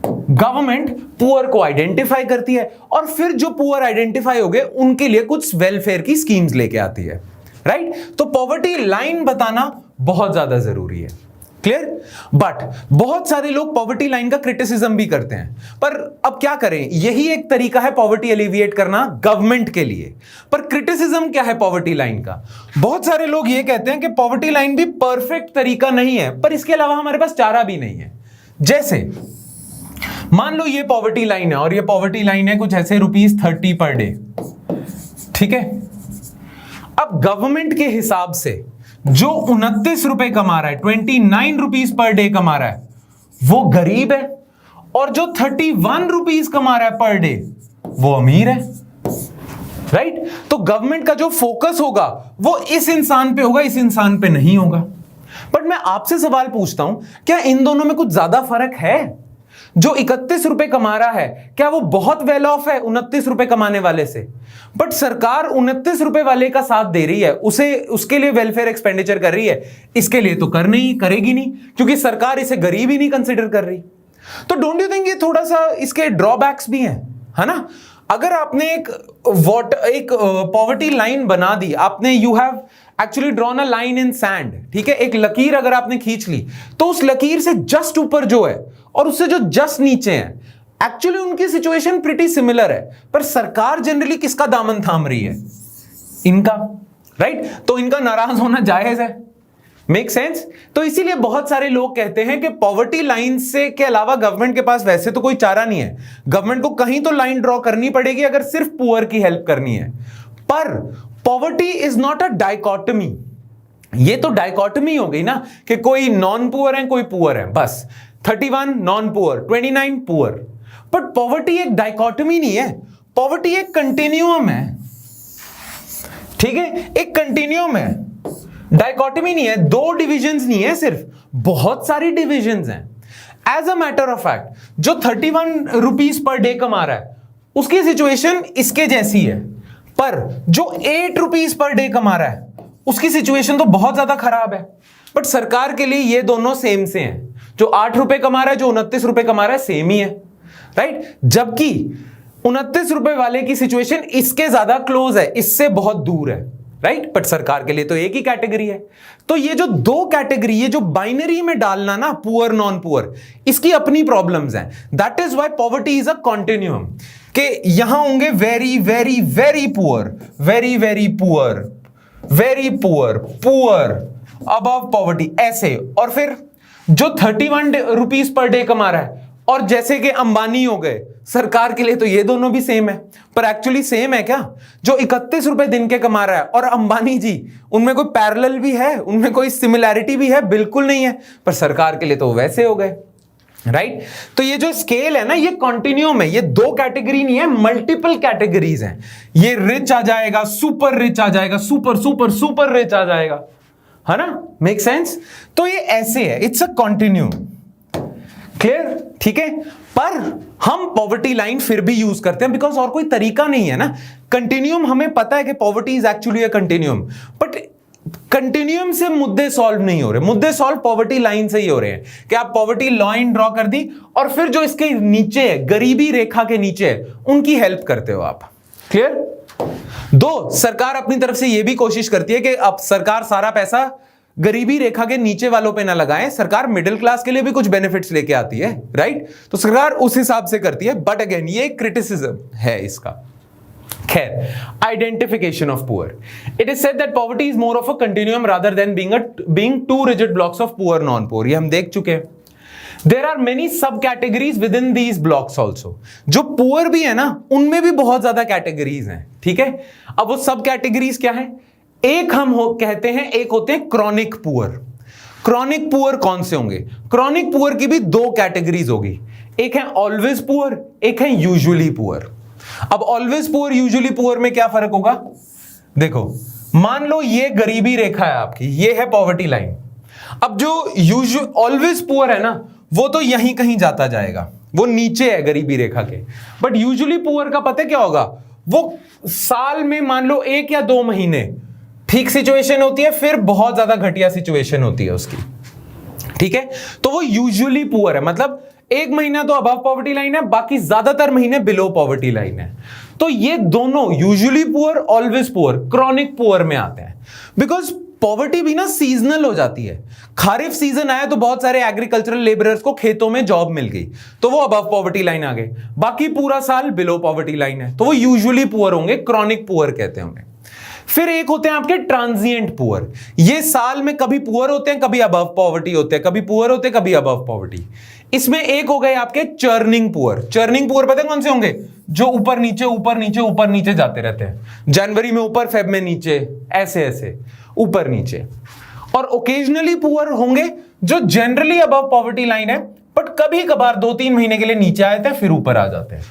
गवर्नमेंट पुअर को आइडेंटिफाई करती है, और फिर जो पुअर आइडेंटिफाई हो गए उनके लिए कुछ वेलफेयर की स्कीम्स लेके आती है, राइट? तो पॉवर्टी लाइन बताना बहुत ज्यादा जरूरी है। क्लियर? बट बहुत सारे लोग पॉवर्टी लाइन का क्रिटिसिज्म भी करते हैं, पर अब क्या करें, यही एक तरीका है पॉवर्टी एलिविएट करना गवर्नमेंट के लिए। पर क्रिटिसिज्म क्या है पॉवर्टी लाइन का? बहुत सारे लोग ये कहते हैं कि पॉवर्टी लाइन भी परफेक्ट तरीका नहीं है, पर इसके अलावा हमारे पास चारा भी नहीं है। जैसे मान लो ये पॉवर्टी लाइन है, और ये पॉवर्टी लाइन है कुछ ऐसे ₹30 पर डे, ठीक है? अब गवर्नमेंट के हिसाब से जो 29 रुपए कमा रहा है, 29 रुपीज पर डे कमा रहा है, वो गरीब है, और जो 31 रुपीज कमा रहा है पर डे वो अमीर है, राइट? तो गवर्नमेंट का जो फोकस होगा वो इस इंसान पे होगा, इस इंसान पे नहीं होगा। बट मैं आपसे सवाल पूछता हूं, क्या इन दोनों में कुछ ज्यादा फर्क है? जो 31 रुपए कमा रहा है क्या वो बहुत वेल ऑफ है 29 रुपए कमाने वाले से? बट सरकार 29 रुपए वाले का साथ दे रही है, उसके लिए वेलफेयर एक्सपेंडिचर कर रही है, इसके लिए तो करेगी नहीं, क्योंकि सरकार इसे गरीब ही नहीं कंसिडर कर रही। तो डोंट यू थिंक ये थोड़ा सा इसके ड्रॉबैक्स भी हैं, है ना? अगर आपने एक पॉवर्टी लाइन बना दी, आपने you have actually drawn a line in sand, ठीक है, एक लकीर अगर आपने खींच ली, तो उस लकीर से जस्ट ऊपर जो है और उससे जो जस्ट नीचे है, एक्चुअली उनकी सिचुएशन प्रिटी सिमिलर है, पर सरकार जनरली किसका दामन थाम रही है? इनका, राइट? तो इनका नाराज होना जायज है। Make sense? तो इसीलिए बहुत सारे लोग कहते हैं कि पॉवर्टी लाइन से के अलावा गवर्नमेंट के पास वैसे तो कोई चारा नहीं है, गवर्नमेंट को कहीं तो लाइन ड्रॉ करनी पड़ेगी अगर सिर्फ पुअर की हेल्प करनी है। पर poverty is not a dichotomy. ये तो डाइकोटमी हो गई ना कि कोई नॉन पुअर है, कोई पुअर है, बस 31 non poor, 29 poor. But poverty एक डाइकोटमी नहीं है, पॉवर्टी एक कंटिन्यूअम है, ठीक है, एक कंटिन्यूअम है, डाइकोटमी नहीं है, दो डिविजन्स नहीं है, सिर्फ बहुत सारी डिविजन्स हैं। As a matter of fact, जो 31 रुपीज पर डे कमा रहा है उसकी सिचुएशन इसके जैसी है, पर जो 8 रुपीज पर डे कमा रहा है उसकी सिचुएशन तो बहुत ज्यादा खराब है। बट सरकार के लिए ये दोनों सेम से हैं, जो 8 रुपए कमा रहा है, जो 29 रुपए कमा रहा है, सेम ही है, राइट? जबकि 29 रुपए वाले की सिचुएशन इसके ज्यादा क्लोज है, इससे बहुत दूर है, राइट? बट सरकार के लिए तो एक ही कैटेगरी है। तो ये जो दो कैटेगरी, ये जो बाइनरी में डालना ना, पुअर नॉन पुअर, इसकी अपनी प्रॉब्लम्स हैं। That is why poverty is a continuum, कि यहां होंगे very very very poor, very very poor, very poor, poor above poverty, ऐसे। और फिर जो 31 रुपीज पर डे कमा रहा है, और जैसे कि अंबानी हो गए, सरकार के लिए तो ये दोनों भी सेम है। पर एक्चुअली सेम है क्या? जो 31 रुपए दिन के कमा रहा है और अंबानी जी, उनमें कोई पैरेलल भी है, उनमें कोई सिमिलैरिटी भी है? बिल्कुल नहीं है। पर सरकार के लिए तो वैसे हो गए, राइट? तो ये जो स्केल है ना, ये कॉन्टिन्यूम है, ये दो कैटेगरी नहीं है, मल्टीपल कैटेगरीज हैं। ये रिच आ जाएगा, सुपर रिच आ जाएगा, सुपर सुपर सुपर रिच आ जाएगा, है ना? Make sense? तो ये ऐसे है, इट्स अ कॉन्टिन्यूम। क्लियर? ठीक है। पर हम पॉवर्टी लाइन फिर भी यूज करते हैं बिकॉज और कोई तरीका नहीं है ना। कंटिन्यूम, हमें पता है कि poverty is actually a continuum, but continuum से मुद्दे सॉल्व नहीं हो रहे, मुद्दे सॉल्व पॉवर्टी लाइन से ही हो रहे हैं कि आप पॉवर्टी लाइन ड्रॉ कर दी और फिर जो इसके नीचे है, गरीबी रेखा के नीचे है, उनकी हेल्प करते हो आप। क्लियर? दो, सरकार अपनी तरफ से यह भी कोशिश करती है कि अब सरकार सारा पैसा गरीबी रेखा के नीचे वालों पे ना लगाए, सरकार मिडिल क्लास के लिए भी कुछ बेनिफिट्स लेके आती है, राइट? तो सरकार उस हिसाब से करती है, बट अगेन ये क्रिटिसिज्म है इसका। खैर, identification of poor, it is said that poverty is more of a continuum rather than being two rigid blocks of poor non poor, ये हम देख चुके हैं। There are many sub categories within these blocks also, जो poor भी है ना उनमें भी बहुत ज्यादा कैटेगरीज हैं, ठीक है? अब वो सब कैटेगरीज क्या है? एक हम कहते हैं, एक होते हैं क्रॉनिक पुअर। क्रॉनिक पुअर कौन से होंगे? क्रॉनिक पुअर की भी दो कैटेगरीज होगी, एक है ऑलवेज पुअर, एक है यूजुअली पुअर। अब ऑलवेज पुअर यूजुअली पुअर में क्या फर्क होगा? देखो, मान लो ये गरीबी रेखा है आपकी, ये है पॉवर्टी लाइन। अब जो ऑलवेज पुअर है ना वो तो यहीं कहीं जाता जाएगा, वो नीचे है गरीबी रेखा के। बट यूजुअली पुअर का पता क्या होगा? वो साल में मान लो 1 या 2 महीने ठीक सिचुएशन होती है, फिर बहुत ज्यादा घटिया सिचुएशन होती है उसकी, ठीक है? तो वो यूजुअली पुअर है, मतलब 1 महीना तो अबव पॉवर्टी लाइन है, बाकी ज्यादातर महीने बिलो पॉवर्टी लाइन है। तो ये दोनों usually poor, always poor, chronic poor में आते हैं। बिकॉज पॉवर्टी भी ना सीजनल हो जाती है। खारिफ सीजन आया तो बहुत सारे एग्रीकल्चरल लेबरर्स को खेतों में जॉब मिल गई, तो वो अबव पॉवर्टी लाइन आ गए, बाकी पूरा साल बिलो पॉवर्टी लाइन है, तो वो यूजुअली पुअर होंगे, क्रॉनिक पुअर कहते हैं उन्हें। फिर एक होते हैं आपके ट्रांजिएंट पुअर, ये साल में कभी पुअर होते हैं, कभी अबव पॉवर्टी होते हैं, कभी पुअर होते हैं, कभी अबव पॉवर्टी। इसमें एक हो गए आपके चर्निंग पुअर। चर्निंग पुअर पता है कौन से होंगे? जो ऊपर नीचे ऊपर नीचे ऊपर नीचे जाते रहते हैं, जनवरी में ऊपर, फेब में नीचे, ऐसे ऐसे ऊपर नीचे। और ओकेजनली पुअर होंगे जो जनरली अबव पॉवर्टी लाइन है, बट कभी कभार 2-3 महीने के लिए नीचे आए थे फिर ऊपर आ जाते हैं,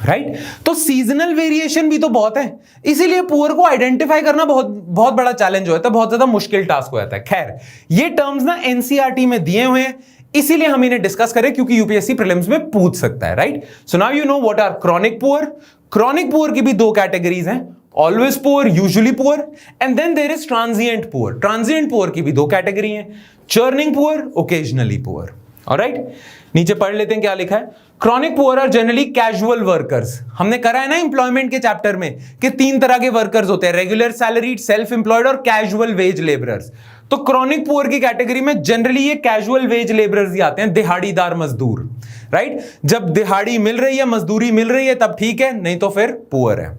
राइट? तो सीजनल वेरिएशन भी तो बहुत है, इसीलिए पुअर को आइडेंटिफाई करना बहुत बहुत बड़ा चैलेंज होता है, बहुत ज्यादा मुश्किल टास्क हो जाता है। खैर, ये टर्म्स ना एनसीईआरटी में दिए हुए हैं, इसीलिए हम इन्हें डिस्कस करें क्योंकि यूपीएससी प्रीलिम्स में पूछ सकता है, right? So now you know what are chronic poor. Chronic poor की भी दो कैटेगरीज हैं, always poor, usually poor, and then there is transient poor. Transient poor की भी दो कैटेगरी हैं, churning poor, occasionally poor. Alright, नीचे पढ़ लेते हैं क्या लिखा है। Chronic poor are generally casual workers. हमने करा है ना एम्प्लॉयमेंट के चैप्टर में कि 3 तरह के वर्कर्स होते हैं, रेगुलर सैलरीड, सेल्फ एम्प्लॉयड और कैजुअल वेज लेबरर्स। तो क्रॉनिक पुअर की कैटेगरी में जनरली ये कैजुअल वेज लेबरर्स ही आते हैं, दिहाड़ीदार मजदूर, राइट? जब दिहाड़ी मिल रही है, मजदूरी मिल रही है तब ठीक है, नहीं तो फिर पुअर है।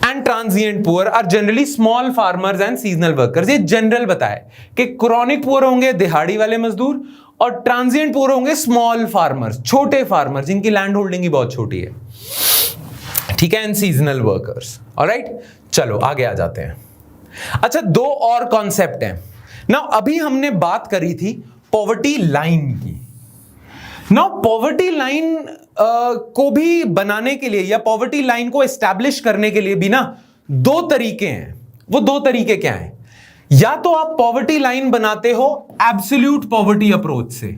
And transient poor are generally small farmers and seasonal workers. ये जनरल बताए कि क्रॉनिक पुअर होंगे दिहाड़ी वाले मजदूर और ट्रांजिएंट पुअर होंगे स्मॉल फार्मर्स, छोटे फार्मर जिनकी लैंड होल्डिंग ही बहुत छोटी है, ठीक है? And seasonal workers. ऑलराइट, चलो आगे आ जाते हैं। अच्छा, 2 और कॉन्सेप्ट हैं ना। अभी हमने बात करी थी पॉवर्टी लाइन की। नाउ पॉवर्टी लाइन को भी बनाने के लिए या पॉवर्टी लाइन को एस्टैब्लिश करने के लिए भी ना 2 तरीके हैं। वो 2 तरीके क्या हैं? या तो आप पॉवर्टी लाइन बनाते हो एब्सोल्यूट पॉवर्टी अप्रोच से,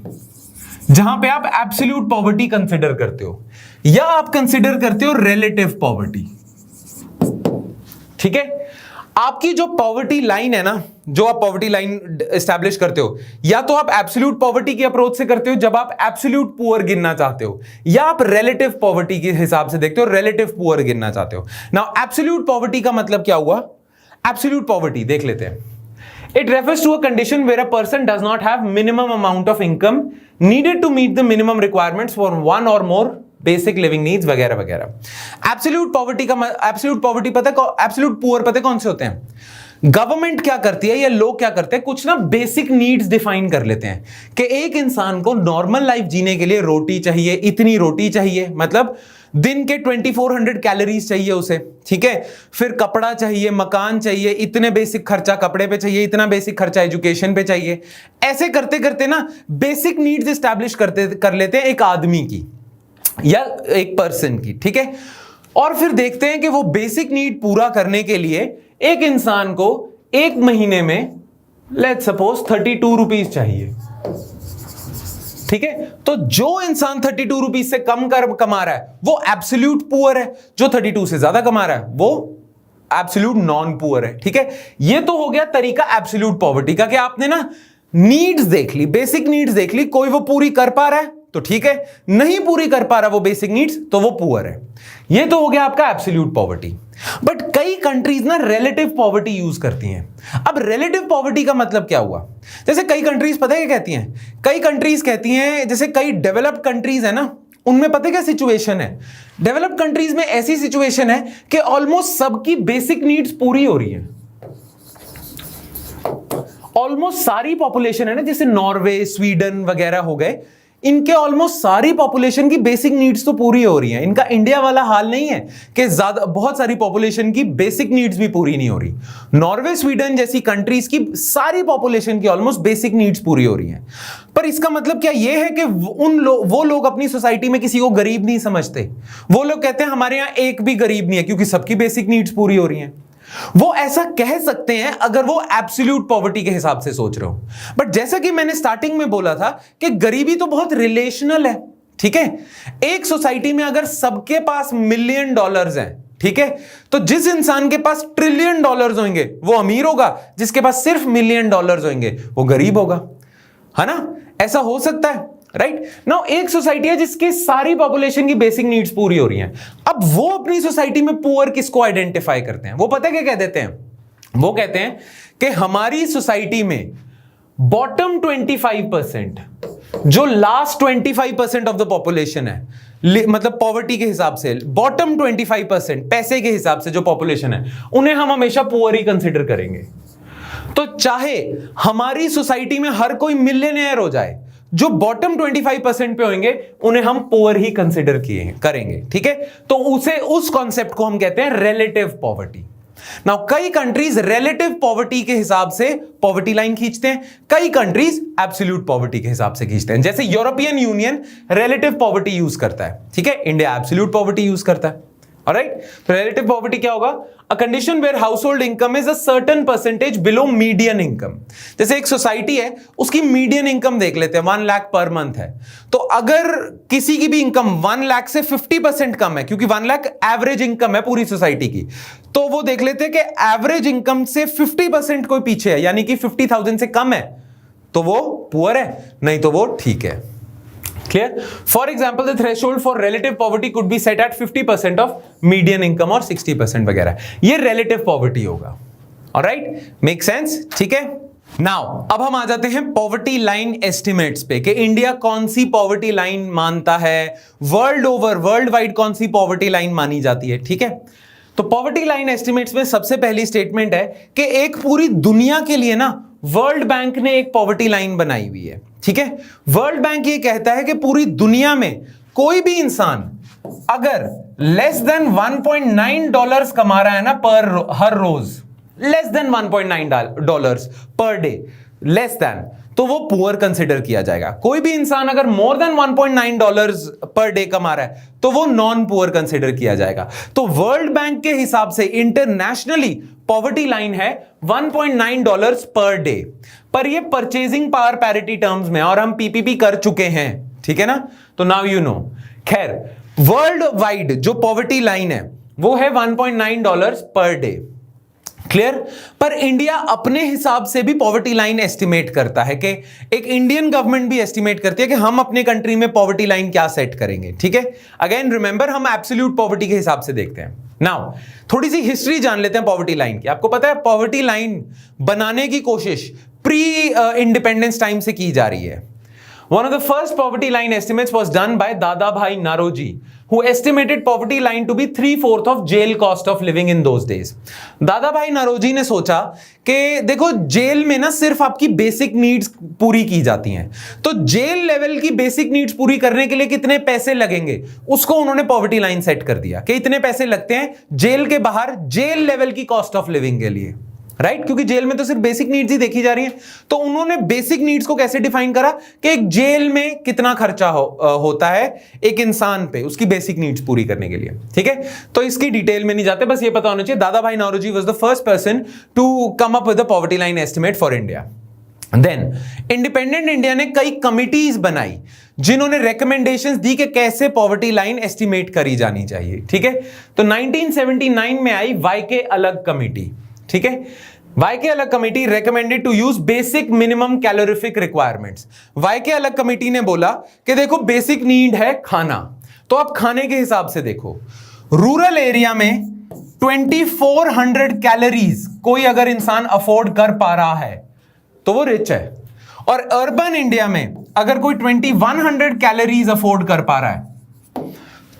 जहां पे आप एब्सोल्यूट पॉवर्टी कंसिडर करते हो, या आप कंसिडर करते हो रिलेटिव पॉवर्टी, ठीक है? आपकी जो पॉवर्टी लाइन है ना, जो आप पॉवर्टी लाइन एस्टैब्लिश करते हो, या तो आप एब्सोल्यूट पॉवर्टी की अप्रोच से करते हो जब आप एब्सोल्यूट पुअर गिनना चाहते हो, या आप रिलेटिव पॉवर्टी के हिसाब से देखते हो, रिलेटिव पुअर गिनना चाहते हो। नाउ एब्सोल्यूट पॉवर्टी का मतलब क्या हुआ? एब्सोल्यूट पॉवर्टी देख लेते हैं। It refers to a condition where a person does not have minimum amount of income needed to meet the minimum requirements for one or more basic living needs वगैरह वगैरह। Absolute poverty का absolute poverty पता है, absolute poor पता है कौन से होते हैं? गवर्नमेंट क्या करती है या लोग क्या करते हैं, कुछ ना बेसिक नीड्स डिफाइन कर लेते हैं कि एक इंसान को नॉर्मल लाइफ जीने के लिए रोटी चाहिए, इतनी रोटी चाहिए, मतलब दिन के 2400 कैलोरीज चाहिए उसे, ठीक है? फिर कपड़ा चाहिए, मकान चाहिए, इतने बेसिक खर्चा कपड़े पे चाहिए, इतना बेसिक खर्चा एजुकेशन पे चाहिए। ऐसे करते करते ना बेसिक नीड्स एस्टैब्लिश कर लेते हैं एक आदमी की या एक पर्सन की, ठीक है? और फिर देखते हैं कि वो बेसिक नीड पूरा करने के लिए एक इंसान को एक महीने में लेट्स सपोज 32 रुपीज चाहिए, ठीक है? तो जो इंसान 32 रुपीज से कम कमा रहा है वो एब्सोल्यूट पुअर है, जो 32 से ज्यादा कमा रहा है वो एब्सोल्यूट नॉन पुअर है, ठीक है। ये तो हो गया तरीका एब्सोल्यूट पॉवर्टी का कि आपने ना नीड्स देख ली, बेसिक नीड्स देख ली, कोई वो पूरी कर पा रहा है तो ठीक है, नहीं पूरी कर पा रहा वो बेसिक नीड्स तो वो पुअर है। ये तो हो गया आपका एब्सोल्यूट पॉवर्टी। बट कई कंट्रीज ना रिलेटिव पॉवर्टी यूज करती हैं। अब रिलेटिव पॉवर्टी का मतलब क्या हुआ? जैसे कई कंट्रीज पता है क्या कहती हैं? कई कंट्रीज कहती हैं, जैसे कई डेवलप्ड कंट्रीज है ना, उनमें पता है क्या सिचुएशन है? डेवलप्ड कंट्रीज में ऐसी सिचुएशन है कि ऑलमोस्ट सबकी बेसिक नीड्स पूरी हो रही है। ऑलमोस्ट सारी पॉपुलेशन है ना, जैसे नॉर्वे, स्वीडन वगैरह हो गए, इनके ऑलमोस्ट सारी पॉपुलेशन की बेसिक नीड्स तो पूरी हो रही हैं। इनका इंडिया वाला हाल नहीं है कि ज्यादा बहुत सारी पॉपुलेशन की बेसिक नीड्स भी पूरी नहीं हो रही। नॉर्वे, स्वीडन जैसी कंट्रीज की सारी पॉपुलेशन की ऑलमोस्ट बेसिक नीड्स पूरी हो रही हैं। पर इसका मतलब क्या यह है कि वो लोग अपनी सोसाइटी में किसी को गरीब नहीं समझते? वो लोग कहते हैं हमारे यहां एक भी गरीब नहीं है क्योंकि सबकी बेसिक नीड्स पूरी हो रही हैं। वो ऐसा कह सकते हैं अगर वो एब्सोल्यूट पॉवर्टी के हिसाब से सोच रहे हो। बट जैसा कि मैंने स्टार्टिंग में बोला था कि गरीबी तो बहुत रिलेशनल है, ठीक है। एक सोसाइटी में अगर सबके पास $1 मिलियन हैं, ठीक है, तो जिस इंसान के पास $1 ट्रिलियन होंगे वो अमीर होगा, जिसके पास सिर्फ $1 मिलियन होंगे वो गरीब होगा, है ना? ऐसा हो सकता है, राइट? नाउ एक सोसाइटी है जिसकी सारी पॉपुलेशन की बेसिक नीड्स पूरी हो रही हैं। अब वो अपनी सोसाइटी में पुअर किसको आइडेंटिफाई करते हैं? वो पता है क्या कह देते हैं? वो कहते हैं कि हमारी सोसाइटी में बॉटम 25%, जो लास्ट 25% ऑफ द पॉपुलेशन है, मतलब पॉवर्टी के हिसाब से बॉटम 25% पैसे के हिसाब से जो पॉपुलेशन है, उन्हें हम हमेशा पुअर ही कंसिडर करेंगे। तो चाहे हमारी सोसाइटी में हर कोई मिलियनेयर हो जाए, जो बॉटम 25% पे होंगे उन्हें हम पुअर ही कंसिडर करेंगे, ठीक है। तो उस कॉन्सेप्ट को हम कहते हैं रिलेटिव पॉवर्टी। नाउ कई कंट्रीज रिलेटिव पॉवर्टी के हिसाब से पॉवर्टी लाइन खींचते हैं, कई कंट्रीज एब्सोल्यूट पॉवर्टी के हिसाब से खींचते हैं। जैसे European union relative poverty use करता है, ठीक है, इंडिया एब्सोल्यूट पॉवर्टी यूज करता है। ऑलराइट, तो रिलेटिव पॉवर्टी क्या होगा? A condition where household income is a certain percentage below median income. जैसे एक सोसाइटी है, उसकी मीडियन इनकम देख लेते हैं 1 लाख पर मंथ है, तो अगर किसी की भी इनकम 1 लाख से 50% कम है, क्योंकि 1 लाख एवरेज इनकम है पूरी सोसाइटी की, तो वो देख लेते हैं कि एवरेज इनकम से 50% कोई पीछे है, यानी कि 50,000 से कम है, तो वो पुअर है, नहीं तो वो ठीक है। Clear? For example, the threshold for relative poverty could be set at 50% of median income और 60% वगैरह। ये relative poverty होगा। Alright? Make sense? ठीक है? Now, अब हम आ जाते हैं poverty line estimates पे कि इंडिया कौन सी poverty line मानता है, वर्ल्ड ओवर, वर्ल्ड वाइड कौन सी poverty line मानी जाती है, ठीक है? तो poverty line estimates में सबसे पहली स्टेटमेंट है कि एक पूरी दुनिया के लिए ना वर्ल्ड बैंक ने एक पॉवर्टी लाइन बनाई हुई है, ठीक है। वर्ल्ड बैंक ये कहता है कि पूरी दुनिया में कोई भी इंसान अगर लेस देन $1.9 कमा रहा है ना हर रोज, less than $1.9 per day, less than, तो वो पुअर कंसिडर किया जाएगा। कोई भी इंसान अगर मोर देन $1.9 पर डे कमा रहा है तो वो नॉन पुअर कंसिडर किया जाएगा। तो वर्ल्ड बैंक के हिसाब से इंटरनेशनली पॉवर्टी लाइन है $1.9 पर डे, पर ये परचेजिंग पावर पैरिटी टर्म्स में, और हम पीपीपी कर चुके हैं, ठीक है ना, तो नाउ यू नो। खैर, वर्ल्ड वाइड जो पॉवर्टी लाइन है वो है $1.9 पर डे। क्लियर? पर इंडिया अपने हिसाब से भी पॉवर्टी लाइन एस्टिमेट करता है कि एक इंडियन गवर्नमेंट भी एस्टिमेट करती है कि हम अपने कंट्री में पॉवर्टी लाइन क्या सेट करेंगे, ठीक है। अगेन रिमेंबर, हम एब्सोल्यूट पॉवर्टी के हिसाब से देखते हैं। नाउ थोड़ी सी हिस्ट्री जान लेते हैं पॉवर्टी लाइन की। आपको पता है पॉवर्टी लाइन बनाने की कोशिश प्री इंडिपेंडेंस टाइम से की जा रही है। One of the first poverty line estimates was done by Dadabhai Naroji, who estimated poverty line to be 3/4 of jail cost of living in those days. Dadabhai Naoroji ने सोचा कि देखो जेल में ना सिर्फ आपकी बेसिक नीड्स पूरी की जाती हैं, तो जेल लेवल की बेसिक नीड्स पूरी करने के लिए कितने पैसे लगेंगे उसको उन्होंने पॉवर्टी लाइन सेट कर दिया कि इतने पैसे लगते हैं जेल के बाहर जेल लेवल की कॉस्ट ऑफ लिविंग के लिए, राइट? क्योंकि जेल में तो सिर्फ बेसिक नीड्स ही देखी जा रही हैं। तो उन्होंने बेसिक नीड्स को कैसे डिफाइन करा कि एक जेल में कितना खर्चा होता है एक इंसान पे उसकी बेसिक नीड्स पूरी करने के लिए, ठीक है। तो इसकी डिटेल में नहीं जाते, बस ये पता होना चाहिए Dadabhai Naoroji was the first person to come up with the poverty line estimate for India. Then independent India ने कई कमिटीज बनाई जिन्होंने रिकमेंडेशंस दी कि कैसे पॉवर्टी लाइन एस्टिमेट करी जानी चाहिए, ठीक है। तो 1979 में आई वाईके अलग कमेटी, ठीक है। Y K Alagh committee recommended to use basic minimum calorific requirements. Y K Alagh committee ने बोला कि देखो बेसिक नीड है खाना, तो आप खाने के हिसाब से देखो। रूरल एरिया में 2400 कैलोरीज कोई अगर इंसान अफोर्ड कर पा रहा है तो वो रिच है, और अर्बन इंडिया में अगर कोई 2100 कैलोरीज अफोर्ड कर पा रहा है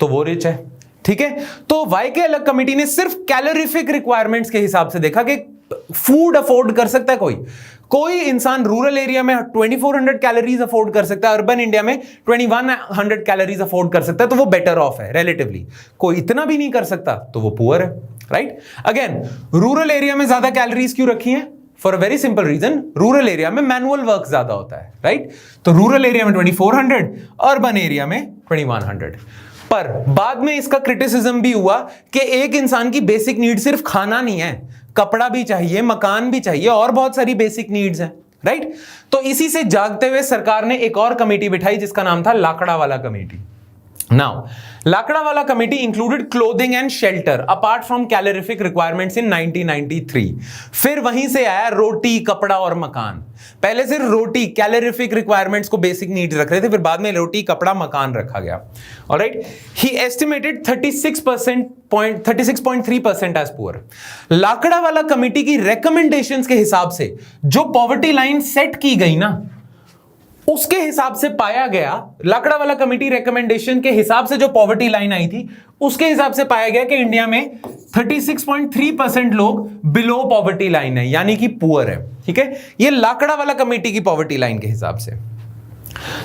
तो वो रिच है, ठीक है। तो वाईके अलग कमेटी ने सिर्फ कैलोरीफिक रिक्वायरमेंट्स के हिसाब से देखा कि फूड अफोर्ड कर सकता है कोई इंसान रूरल एरिया में 2400 कैलोरीज अफोर्ड कर सकता है, अर्बन इंडिया में 2100 कैलोरीज अफोर्ड कर सकता है, तो वो बेटर ऑफ है रिलेटिवली। कोई इतना भी नहीं कर सकता तो वो पुअर है, राइट। अगेन रूरल एरिया में ज्यादा कैलोरीज क्यों रखी है? For a very simple reason, rural area में मैनुअल वर्क ज्यादा होता है, राइट। तो रूरल एरिया में 2400, अर्बन एरिया में 2100। पर बाद में इसका क्रिटिसिज्म भी हुआ कि एक इंसान की बेसिक नीड सिर्फ खाना नहीं है, कपड़ा भी चाहिए, मकान भी चाहिए, और बहुत सारी बेसिक नीड्स हैं, राइट। तो इसी से जागते हुए सरकार ने एक और कमेटी बिठाई जिसका नाम था Lakdawala committee. Now Lakdawala committee included clothing and shelter apart from calorific requirements in 1993। फिर वहीं से आया रोटी, कपड़ा और मकान। पहले सिर्फ रोटी, कैलोरीफिक रिक्वायरमेंट्स को बेसिक नीड्स रख रहे थे, फिर बाद में रोटी, कपड़ा, मकान रखा गया। ऑलराइट, ही एस्टिमेटेड 36.3% एज पुअर। लाकड़ावाला कमेटी की रिकमेंडेशंस के हिसाब से जो पॉवर्टी लाइन सेट की गई ना, उसके हिसाब से पाया गया, लाकड़ावाला कमेटी रिकमेंडेशन के हिसाब से जो पॉवर्टी लाइन आई थी उसके हिसाब से पाया गया कि इंडिया में 36.3% लोग बिलो पॉवर्टी लाइन है, यानी कि पुअर है, ठीक है। ये लाकड़ावाला कमेटी की पॉवर्टी लाइन के हिसाब से।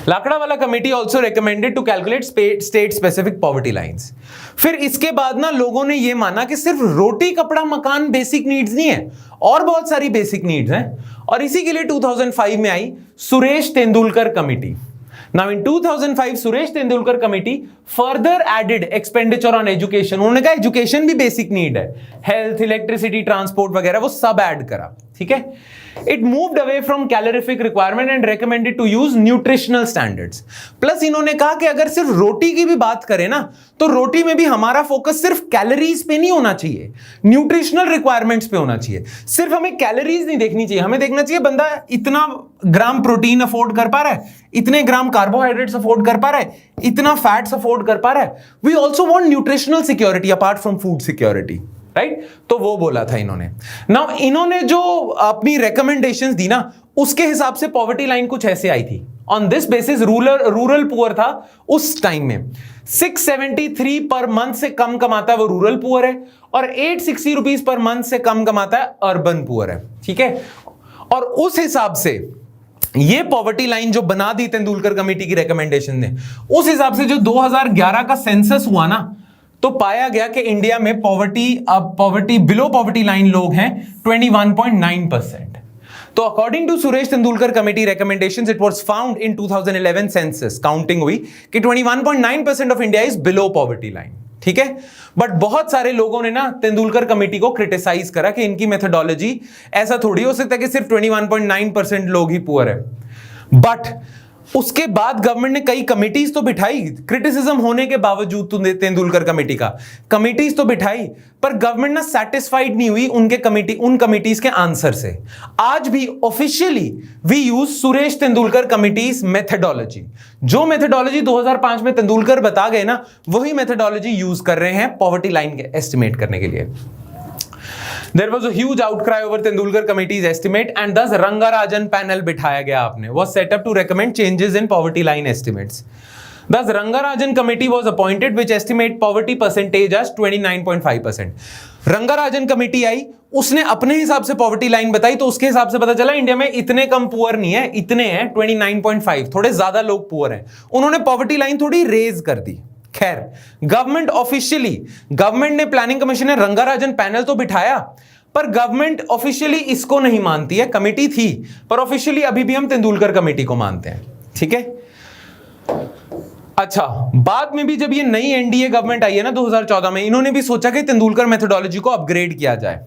Lakdawala committee also recommended to calculate state specific poverty lines. फिर इसके बाद ना लोगों ने यह माना कि सिर्फ रोटी, कपड़ा, मकान बेसिक नीड्स नहीं है, और बहुत सारी बेसिक नीड्स हैं, और इसी के लिए 2005 में आई Suresh Tendulkar committee. Now in 2005 Suresh Tendulkar committee further added expenditure on education. उन्होंने कहा एजुकेशन भी बेसिक नीड है, हेल्थ, इलेक्ट्रिसिटी, ट्रांसपोर्ट वगैरह वो सब ऐड करा, ठीक है। It moved away from calorific requirement and recommended to use nutritional standards. Plus इन्होंने कहा कि अगर सिर्फ रोटी की भी बात करें ना, तो रोटी में भी हमारा फोकस सिर्फ कैलोरीज पे नहीं होना चाहिए, न्यूट्रिशनल रिक्वायरमेंट्स पे होना चाहिए। सिर्फ हमें कैलोरीज नहीं देखनी चाहिए, हमें देखना चाहिए बंदा इतना ग्राम प्रोटीन अफोर्ड कर पा रहा है, इतने ग्राम कार्बोहाइड्रेट्स अफोर्ड कर पा रहा है, इतना फैट्स अफोर्ड कर पा रहा है। We also want nutritional security apart from food security, right. तो वो बोला था इन्होंने। नाउ इन्होंने जो अपनी रिकमेंडेशंस दी ना, उसके हिसाब से पॉवर्टी लाइन कुछ ऐसे आई थी। On this basis rural poor था उस टाइम में 673 पर मंथ से कम कमाता है वो रूरल पुअर है, और 860 रुपीज पर मंथ से कम कमाता है अर्बन पुअर है, ठीक है। और उस हिसाब से ये पॉवर्टी लाइन जो बना दी तेंदुलकर कमेटी की रिकमेंडेशन ने, उस हिसाब से जो 2011 का सेंसस हुआ ना, तो पाया गया कि इंडिया में पॉवर्टी बिलो पॉवर्टी लाइन लोग हैं 21.9%। तो according to Suresh Tendulkar committee recommendations, it was found in 2011 census counting हुई कि 21.9% of India is below poverty line, ठीक है। बट बहुत सारे लोगों ने ना तेंदुलकर कमेटी को क्रिटिसाइज करा कि इनकी मेथोडोलॉजी, ऐसा थोड़ी हो सकता है कि सिर्फ 21.9% लोग ही पुअर है। बट उसके बाद गवर्नमेंट ने कई कमिटीज तो बिठाई, क्रिटिसिज्म होने के बावजूद तेंदुलकर कमेटी का कमिटीज तो बिठाई, पर गवर्नमेंट ना सेटिस्फाइड नहीं हुई उन कमिटीज के आंसर से। आज भी officially we use Suresh Tendulkar committee's methodology. जो मेथोडोलॉजी 2005 में तेंदुलकर बता गए ना, वही मेथोडोलॉजी यूज कर रहे हैं पॉवर्टी लाइन के एस्टिमेट करने के लिए। There was a huge outcry over Tendulkar Committee's estimate, and thus Rangarajan panel बिठाया गया आपने, was set up to recommend changes in poverty line estimates. Thus Rangarajan committee was appointed which estimate poverty percentage as 29.5%. Rangarajan committee आई, उसने अपने हिसाब से poverty line बताई, तो उसके हिसाब से पता चला इंडिया में इतने कम पुअर नहीं है, इतने हैं 29.5, थोड़े ज्यादा लोग पुअर हैं। उन्होंने पॉवर्टी लाइन थोड़ी रेज कर दी। खैर, गवर्नमेंट ने प्लानिंग कमीशन ने रंगाराजन पैनल तो बिठाया, पर गवर्नमेंट ऑफिशियली इसको नहीं मानती है। कमेटी थी पर ऑफिशियली अभी भी हम तेंदुलकर कमेटी को मानते हैं, ठीक है। अच्छा, बाद में भी जब ये नई एनडीए गवर्नमेंट आई है ना 2014 में, इन्होंने भी सोचा कि तेंदुलकर मेथोडोलॉजी को अपग्रेड किया जाए।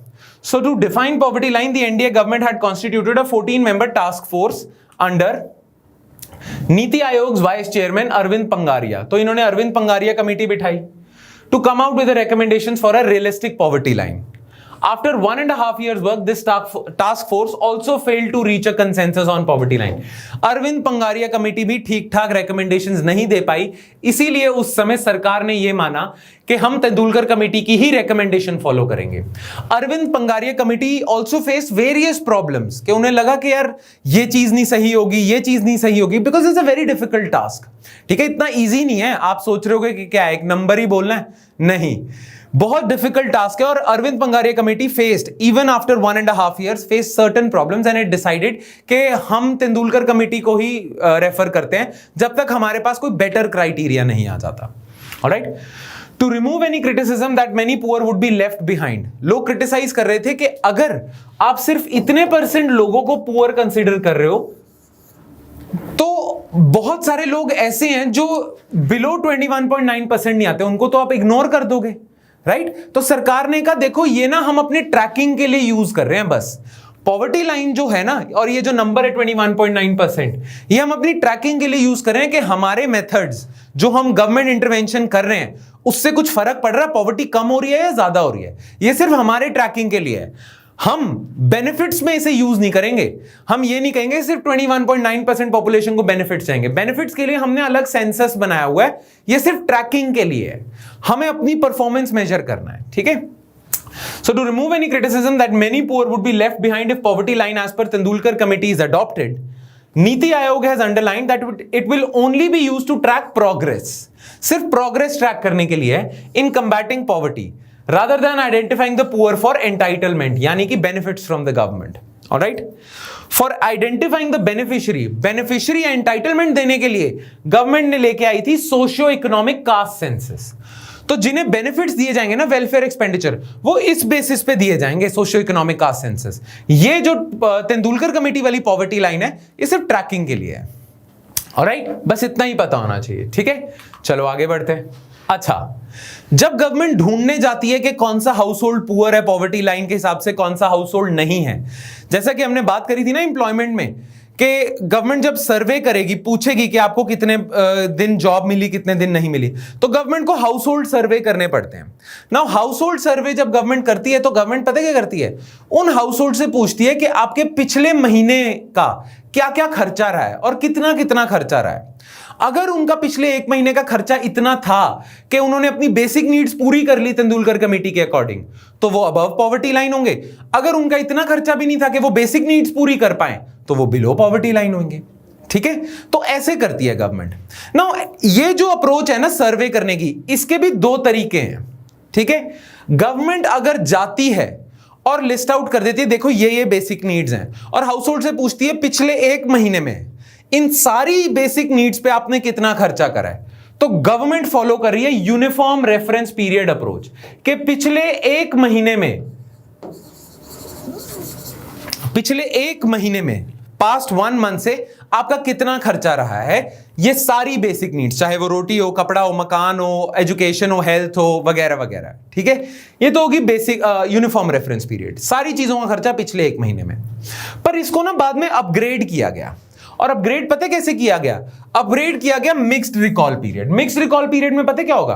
So to define poverty line, the NDA government had constituted a 14-member task force under NITI Aayog vice chairman Arvind पंगारिया। तो इन्होंने अरविंद पंगारिया कमेटी बिठाई to come out with the recommendations for a realistic poverty line. After 1.5 years work, this task force also failed to reach a consensus on poverty line. Arvind Panagariya committee भी ठीक ठाक recommendations नहीं दे पाई, इसीलिए उस समय सरकार ने यह माना कि हम तेंदुलकर कमेटी की ही recommendation फॉलो करेंगे। Arvind Panagariya committee also faced various problems कि उन्हें लगा कि यार ये चीज नहीं सही होगी, ये चीज नहीं सही होगी, because it's a very difficult task. ठीक है, इतना easy नहीं है। आप सोच रहे होगे कि क्या एक नंबर ही बोलना है, नहीं, बहुत डिफिकल्ट टास्क है। और Arvind Panagariya committee faced even after 1.5 years face certain problems and it decided कि हम तेंदुलकर कमेटी को ही रेफर करते हैं जब तक हमारे पास कोई बेटर क्राइटेरिया नहीं आ जाता। Alright, to remove any criticism that many poor would be left behind, लोग क्रिटिसाइज कर रहे थे कि अगर आप सिर्फ इतने % लोगों को पुअर कंसिडर कर रहे हो तो बहुत सारे लोग ऐसे हैं जो बिलो 21.9% नहीं आते, उनको तो आप इग्नोर कर दोगे, राइट? तो सरकार ने कहा देखो ये ना हम अपने ट्रैकिंग के लिए यूज कर रहे हैं, बस पॉवर्टी लाइन जो है ना और ये जो नंबर है 21.9%, ये हम अपनी ट्रैकिंग के लिए यूज कर रहे हैं कि हमारे मेथड्स जो हम गवर्नमेंट इंटरवेंशन कर रहे हैं उससे कुछ फर्क पड़ रहा है, पॉवर्टी कम हो रही है या ज्यादा हो रही है, ये सिर्फ हमारे ट्रैकिंग के लिए है। हम बेनिफिट्स में इसे यूज नहीं करेंगे, हम ये नहीं कहेंगे सिर्फ 21.9% पॉपुलेशन को बेनिफिट्स चाहिए। बेनिफिट्स के लिए हमने अलग सेंसस बनाया हुआ है, ये सिर्फ ट्रैकिंग के लिए है, हमें अपनी परफॉर्मेंस मेजर करना है, ठीक है। So to remove any criticism that many poor would be left behind if poverty line as per Tendulkar committee is adopted, NITI Aayog has underlined that it will only be used to track progress, सिर्फ progress track करने के लिए है in combating poverty, rather than identifying the poor for entitlement, यानी कि benefits from the government. All right? For identifying the beneficiary entitlement देने के लिए गवर्नमेंट ने लेके आई थी सोशियो इकोनॉमिक कास्ट सेंसस। तो जिन्हें बेनिफिट्स दिए जाएंगे ना वेलफेयर एक्सपेंडिचर, वो इस बेसिस पे दिए जाएंगे सोशियो इकोनॉमिक कास्ट सेंसस। ये जो तेंदुलकर कमेटी वाली पॉवर्टी लाइन है ये सिर्फ ट्रैकिंग के लिए है। ऑलराइट, बस इतना ही पता होना चाहिए, ठीक है। चलो आगे बढ़ते हैं। अच्छा, जब गवर्नमेंट ढूंढने जाती है कि कौन सा हाउस होल्ड पुअर है पॉवर्टी लाइन के हिसाब से, कौन सा हाउस होल्ड नहीं है, जैसा कि हमने बात करी थी ना एम्प्लॉयमेंट में कि गवर्नमेंट जब सर्वे करेगी, पूछेगी कि आपको कितने दिन जॉब मिली, कितने दिन नहीं मिली, तो गवर्नमेंट को हाउस होल्ड सर्वे करने पड़ते हैं। नाउ हाउस होल्ड सर्वे जब गवर्नमेंट करती है तो गवर्नमेंट पता क्या करती है, उन हाउस होल्ड से पूछती है कि आपके पिछले महीने का क्या क्या खर्चा रहा है और कितना कितना खर्चा रहा है। अगर उनका पिछले 1 महीने का खर्चा इतना था कि उन्होंने अपनी बेसिक नीड्स पूरी कर ली तेंदुलकर कमेटी के अकॉर्डिंग, तो वो अबव पॉवर्टी लाइन होंगे। अगर उनका इतना खर्चा भी नहीं था कि वो बेसिक नीड्स पूरी कर पाए, तो वो बिलो पॉवर्टी लाइन होंगे, ठीक है। तो ऐसे करती है गवर्नमेंट। नाउ ये जो अप्रोच है ना सर्वे करने की, इसके भी 2 तरीके हैं, ठीक है। गवर्नमेंट अगर जाती है और लिस्ट आउट कर देती है देखो ये बेसिक नीड्स हैं, और हाउस होल्ड से पूछती है पिछले 1 महीने में इन सारी बेसिक नीड्स पे आपने कितना खर्चा करा है, तो गवर्नमेंट फॉलो कर रही है यूनिफॉर्म रेफरेंस पीरियड अप्रोच कि पिछले 1 महीने में पास्ट 1 मंथ से आपका कितना खर्चा रहा है, ये सारी बेसिक नीड्स, चाहे वो रोटी हो, कपड़ा हो, मकान हो, एजुकेशन हो, हेल्थ हो, वगैरह वगैरह, ठीक है। ये तो होगी बेसिक यूनिफॉर्म रेफरेंस पीरियड, सारी चीजों का खर्चा पिछले 1 महीने में। पर इसको ना बाद में अपग्रेड किया गया, और अपग्रेड पता कैसे किया गया, अपग्रेड किया गया mixed recall period. Mixed recall period में पता क्या होगा,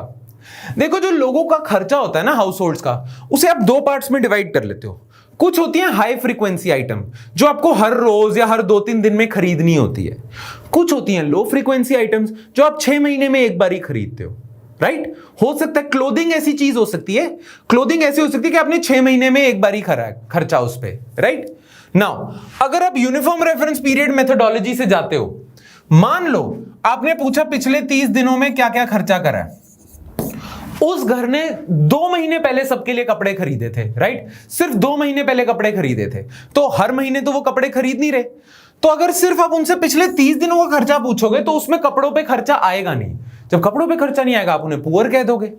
देखो जो लोगों का खर्चा होता है ना हाउस होल्ड्स का, उसे आप 2 पार्ट्स में डिवाइड कर लेते हो। कुछ होती हैं हाई फ्रीक्वेंसी आइटम जो आपको हर रोज या हर 2-3 दिन में खरीदनी होती है, कुछ होती हैं लो फ्रीक्वेंसी आइटम्स जो आप 6 महीने में एक बार ही खरीदते हो, राइट। हो सकता है क्लोथिंग ऐसी चीज हो सकती है, क्लोथिंग ऐसी हो सकती है कि आपने 6 महीने में एक बार ही खर्चा उस पर, राइट। नाउ अगर आप यूनिफॉर्म रेफरेंस पीरियड मेथोडोलॉजी से जाते हो, मान लो आपने पूछा पिछले 30 दिनों में क्या क्या खर्चा करा है, उस घर ने 2 महीने पहले सबके लिए कपड़े खरीदे थे, राइट, सिर्फ 2 महीने पहले कपड़े खरीदे थे, तो हर महीने तो वो कपड़े खरीद नहीं रहे। तो अगर सिर्फ आप उनसे पिछले 30 दिनों का खर्चा पूछोगे तो उसमें कपड़ों पे खर्चा आएगा नहीं। जब कपड़ों पे खर्चा नहीं आएगा आप उन्हें पुअर कह दोगे,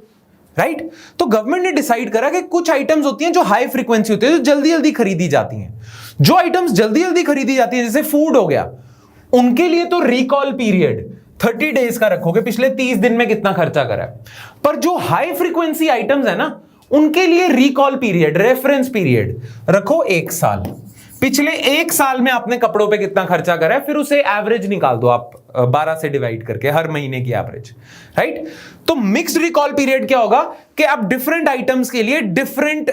राइट। तो गवर्नमेंट ने डिसाइड करा कि कुछ आइटम्स होती हैं जो हाई फ्रीक्वेंसी होती है, जो जल्दी जल्दी खरीदी जाती हैं। जो आइटम्स जल्दी जल्दी खरीदी जाती है जैसे फूड हो गया, उनके लिए तो रिकॉल पीरियड 30 डेज का रखोगे, पिछले 30 दिन में कितना खर्चा करा है। पर जो हाई फ्रीक्वेंसी आइटम्स है ना, उनके लिए रिकॉल पीरियड, रेफरेंस पीरियड रखो 1 साल। पिछले 1 साल में आपने कपड़ों पे कितना खर्चा करा है, फिर उसे एवरेज निकाल दो आप 12 से डिवाइड करके, हर महीने की एवरेज, राइट। तो मिक्स्ड रिकॉल पीरियड क्या होगा कि आप डिफरेंट आइटम्स के लिए डिफरेंट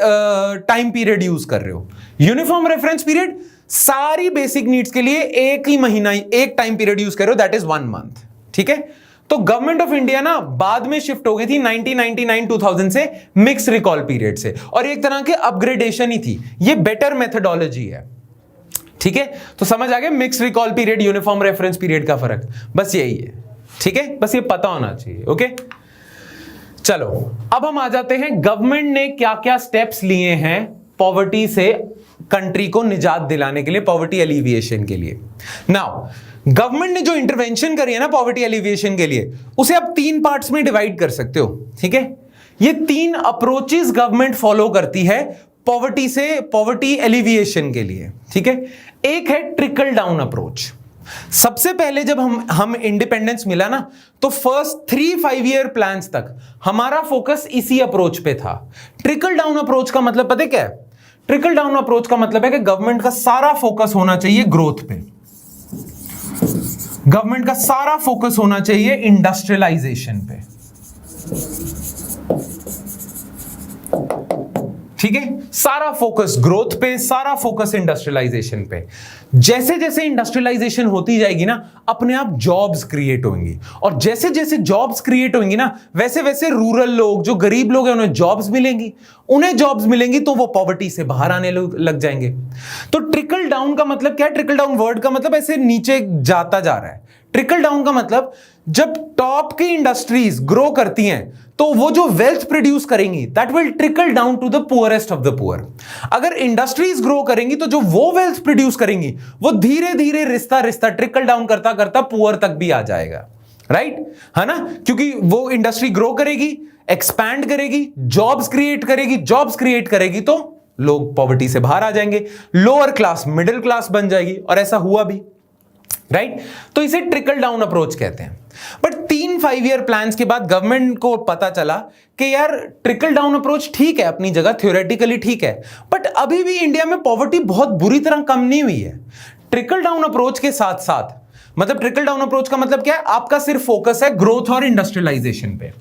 टाइम पीरियड यूज कर रहे हो। यूनिफॉर्म रेफरेंस पीरियड सारी बेसिक नीड्स के लिए एक ही महीना, एक टाइम पीरियड यूज कर रहे हो, दैट इज 1 मंथ, ठीक है। तो गवर्नमेंट ऑफ इंडिया ना बाद में शिफ्ट हो गई थी 1999-2000 से मिक्स रिकॉल पीरियड से, और एक तरह के अपग्रेडेशन ही थी, ये बेटर मेथडोलॉजी है, ठीक है। तो समझ आ गया mix recall period, uniform reference period का फर्क, बस यही है, ठीक है, बस ये पता होना चाहिए, ओके। चलो अब हम आ जाते हैं गवर्नमेंट ने क्या क्या स्टेप्स लिए हैं पॉवर्टी से कंट्री को निजात दिलाने के लिए, पॉवर्टी एलिविएशन के लिए। नाउ गवर्नमेंट ने जो इंटरवेंशन करी है ना पॉवर्टी एलिविएशन के लिए, उसे आप 3 पार्ट्स में डिवाइड कर सकते हो, ठीक है। ये 3 अप्रोचेस गवर्नमेंट फॉलो करती है पॉवर्टी से, पॉवर्टी एलिविएशन के लिए, ठीक है। एक है ट्रिकल डाउन अप्रोच। सबसे पहले जब हम इंडिपेंडेंस मिला ना, तो फर्स्ट 3-5 ईयर प्लान्स तक हमारा फोकस इसी अप्रोच पे था। ट्रिकल डाउन अप्रोच का मतलब पता है क्या है? ट्रिकल डाउन अप्रोच का मतलब है कि गवर्नमेंट का सारा फोकस होना चाहिए ग्रोथ पे, गवर्नमेंट का सारा फोकस होना चाहिए इंडस्ट्रियलाइजेशन पे, ठीक है। सारा फोकस ग्रोथ पे, सारा फोकस इंडस्ट्रियलाइजेशन पे। जैसे जैसे इंडस्ट्रियलाइजेशन होती जाएगी ना, अपने आप जॉब्स क्रिएट होंगी, और जैसे जैसे जॉब्स क्रिएट होंगी ना, वैसे वैसे रूरल लोग, जो गरीब लोग हैं, उन्हें जॉब्स मिलेंगी। उन्हें जॉब्स मिलेंगी तो वो पॉवर्टी से बाहर आने लग जाएंगे। तो ट्रिकल डाउन का मतलब क्या है? ट्रिकल डाउन वर्ड का मतलब ऐसे नीचे जाता जा रहा है। ट्रिकल डाउन का मतलब जब टॉप की इंडस्ट्रीज ग्रो करती हैं, तो वो जो वेल्थ प्रोड्यूस करेंगी, that will trickle down to the poorest of the poor. अगर इंडस्ट्रीज ग्रो करेंगी तो जो वो वेल्थ प्रोड्यूस करेंगी, वो धीरे धीरे रिश्ता रिश्ता ट्रिकल डाउन करता करता पुअर तक भी आ जाएगा, राइट, है ना। क्योंकि वो इंडस्ट्री ग्रो करेगी, एक्सपैंड करेगी, जॉब्स क्रिएट करेगी, जॉब्स क्रिएट करेगी तो लोग पॉवर्टी से बाहर आ जाएंगे, लोअर क्लास मिडिल क्लास बन जाएगी, और ऐसा हुआ भी, राइट। तो इसे ट्रिकल डाउन अप्रोच कहते हैं। बट 3-5 ईयर प्लान्स के बाद गवर्नमेंट को पता चला कि यार ट्रिकल डाउन अप्रोच ठीक है अपनी जगह, थ्योरेटिकली ठीक है, बट अभी भी इंडिया में पॉवर्टी बहुत बुरी तरह कम नहीं हुई है। ट्रिकल डाउन अप्रोच के साथ साथ, मतलब ट्रिकल डाउन अप्रोच का मतलब क्या है? आपका सिर्फ फोकस है ग्रोथ और इंडस्ट्रियलाइजेशन पे।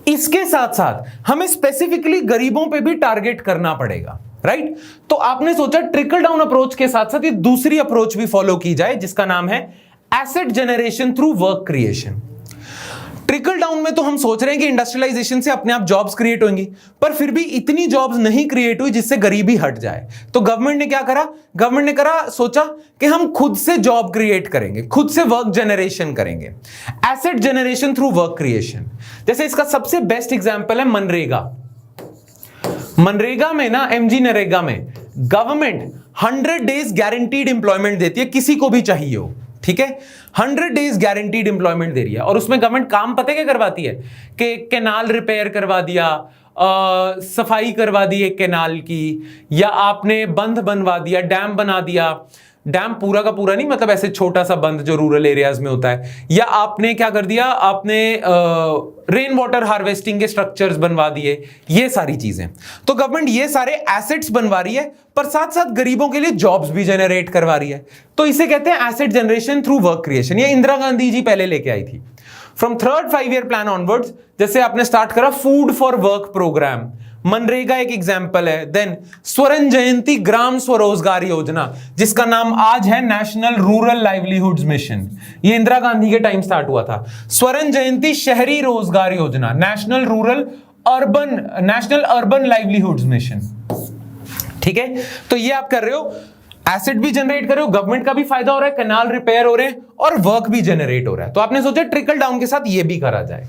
इसके साथ साथ हमें स्पेसिफिकली गरीबों पे भी टारगेट करना पड़ेगा, राइट। तो आपने सोचा ट्रिकल डाउन अप्रोच के साथ साथ ये दूसरी अप्रोच भी फॉलो की जाए, जिसका नाम है asset generation through work creation. Trickle down में तो हम सोच रहे हैं कि इंडस्ट्रियलाइजेशन से अपने आप जॉब्स क्रिएट होंगी, पर फिर भी इतनी जॉब्स नहीं क्रिएट हुई जिससे गरीबी हट जाए। तो गवर्नमेंट ने क्या करा? गवर्नमेंट ने सोचा कि हम खुद से जॉब क्रिएट करेंगे, खुद से वर्क जनरेशन करेंगे, asset generation through work creation. जैसे इसका सबसे बेस्ट एग्जांपल है मनरेगा। मनरेगा में ना, एमजी नरेगा में गवर्नमेंट 100 डेज गारंटीड एम्प्लॉयमेंट देती है, किसी को भी चाहिए हो, ठीक है। 100 डेज गारंटीड एम्प्लॉयमेंट दे रही है, और उसमें गवर्नमेंट काम पता है क्या करवाती है? कि कैनाल रिपेयर करवा दिया, सफाई करवा दी एक कैनाल की, या आपने बंध बनवा दिया, डैम बना दिया। डैम पूरा का पूरा नहीं, मतलब ऐसे छोटा सा बंद जो रूरल एरियाज में होता है, या आपने क्या कर दिया, आपने रेन वाटर हार्वेस्टिंग के स्ट्रक्चर्स बनवा दिए, ये सारी चीजें। तो गवर्नमेंट ये सारे एसेट्स बनवा रही है, पर साथ साथ गरीबों के लिए जॉब्स भी जनरेट करवा रही है। तो इसे कहते हैं asset generation through work creation. ये इंदिरा गांधी जी पहले लेके आई थी। From 3rd 5 year plan onwards, जैसे आपने स्टार्ट करा food for work programme, MNREGA एक एग्जाम्पल है। देन स्वर्ण जयंती ग्राम स्वरोजगार योजना, जिसका नाम आज है नेशनल रूरल लाइवलीहुड्स मिशन, ये इंदिरा गांधी के टाइम स्टार्ट हुआ था। स्वर्ण जयंती शहरी रोजगार योजना, नेशनल अर्बन लाइवलीहुड्स मिशन, ठीक है। तो ये आप कर रहे हो, एसेट भी जनरेट कर रहे हो, गवर्नमेंट का भी फायदा हो रहा है, कैनाल रिपेयर हो रहे हैं, और वर्क भी जनरेट हो रहा है। तो आपने सोचा ट्रिकल डाउन के साथ ये भी करा जाए।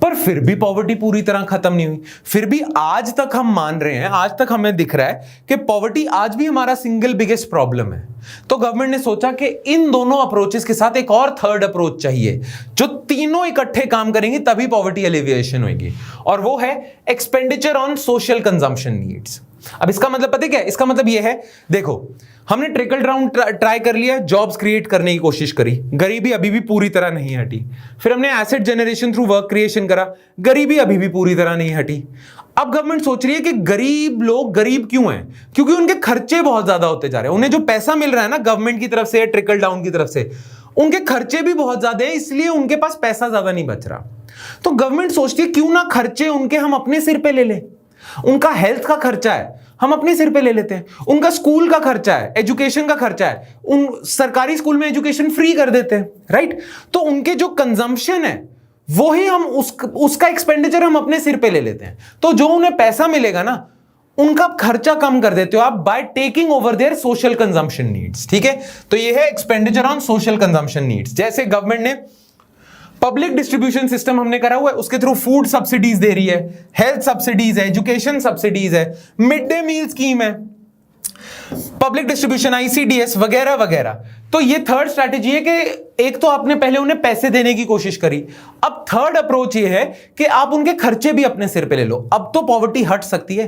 पर फिर भी पॉवर्टी पूरी तरह खत्म नहीं हुई। फिर भी आज तक हम मान रहे हैं, आज तक हमें दिख रहा है कि पॉवर्टी आज भी हमारा सिंगल बिगेस्ट प्रॉब्लम है। तो गवर्नमेंट ने सोचा कि इन दोनों अप्रोचेस के साथ एक और थर्ड अप्रोच चाहिए, जो तीनों इकट्ठे काम करेंगे तभी पॉवर्टी एलिविएशन होगी, और वो है expenditure on social consumption needs. अब इसका मतलब पता है क्या है? इसका मतलब ये है, देखो हमने ट्रिकल डाउन ट्राई कर लिया, जॉब्स क्रिएट करने की कोशिश करी, गरीबी अभी भी पूरी तरह नहीं हटी। फिर हमने asset generation through work creation करा, गरीबी अभी भी पूरी तरह नहीं हटी। अब गवर्नमेंट सोच रही है कि गरीब लोग गरीब क्यों हैं? क्योंकि उनके खर्चे बहुत ज्यादा होते जा रहे हैं। उन्हें जो पैसा मिल रहा है ना गवर्नमेंट की तरफ से, ट्रिकल डाउन की तरफ से, उनके खर्चे भी बहुत ज्यादा है, इसलिए उनके पास पैसा ज्यादा नहीं बच रहा। तो गवर्नमेंट सोचती है क्यों ना खर्चे उनके हम अपने सिर पे ले लें। उनका हेल्थ का खर्चा है, हम अपने सिर पे ले लेते हैं। उनका स्कूल का खर्चा है, एजुकेशन का खर्चा है, उन सरकारी स्कूल में एजुकेशन फ्री कर देते हैं, राइट? तो उनके जो कंजम्पशन है वो ही हम उसका एक्सपेंडिचर हम अपने सिर पे ले लेते हैं। तो जो उन्हें पैसा मिलेगा ना, उनका खर्चा कम कर देते हो आप by taking over their social consumption needs. ठीक है, तो ये है expenditure on social consumption needs. जैसे गवर्नमेंट ने पब्लिक डिस्ट्रीब्यूशन सिस्टम हमने करा हुआ है, उसके थ्रू फूड सब्सिडीज दे रही है, हेल्थ सब्सिडीज है, एजुकेशन सब्सिडीज है, मिड डे मील स्कीम है, पब्लिक डिस्ट्रीब्यूशन, आईसीडीएस वगैरह वगैरह। तो ये थर्ड स्ट्रैटेजी है कि एक तो आपने पहले उन्हें पैसे देने की कोशिश करी, अब थर्ड अप्रोच ये है कि आप उनके खर्चे भी अपने सिर पे ले लो। अब तो पॉवर्टी हट सकती है।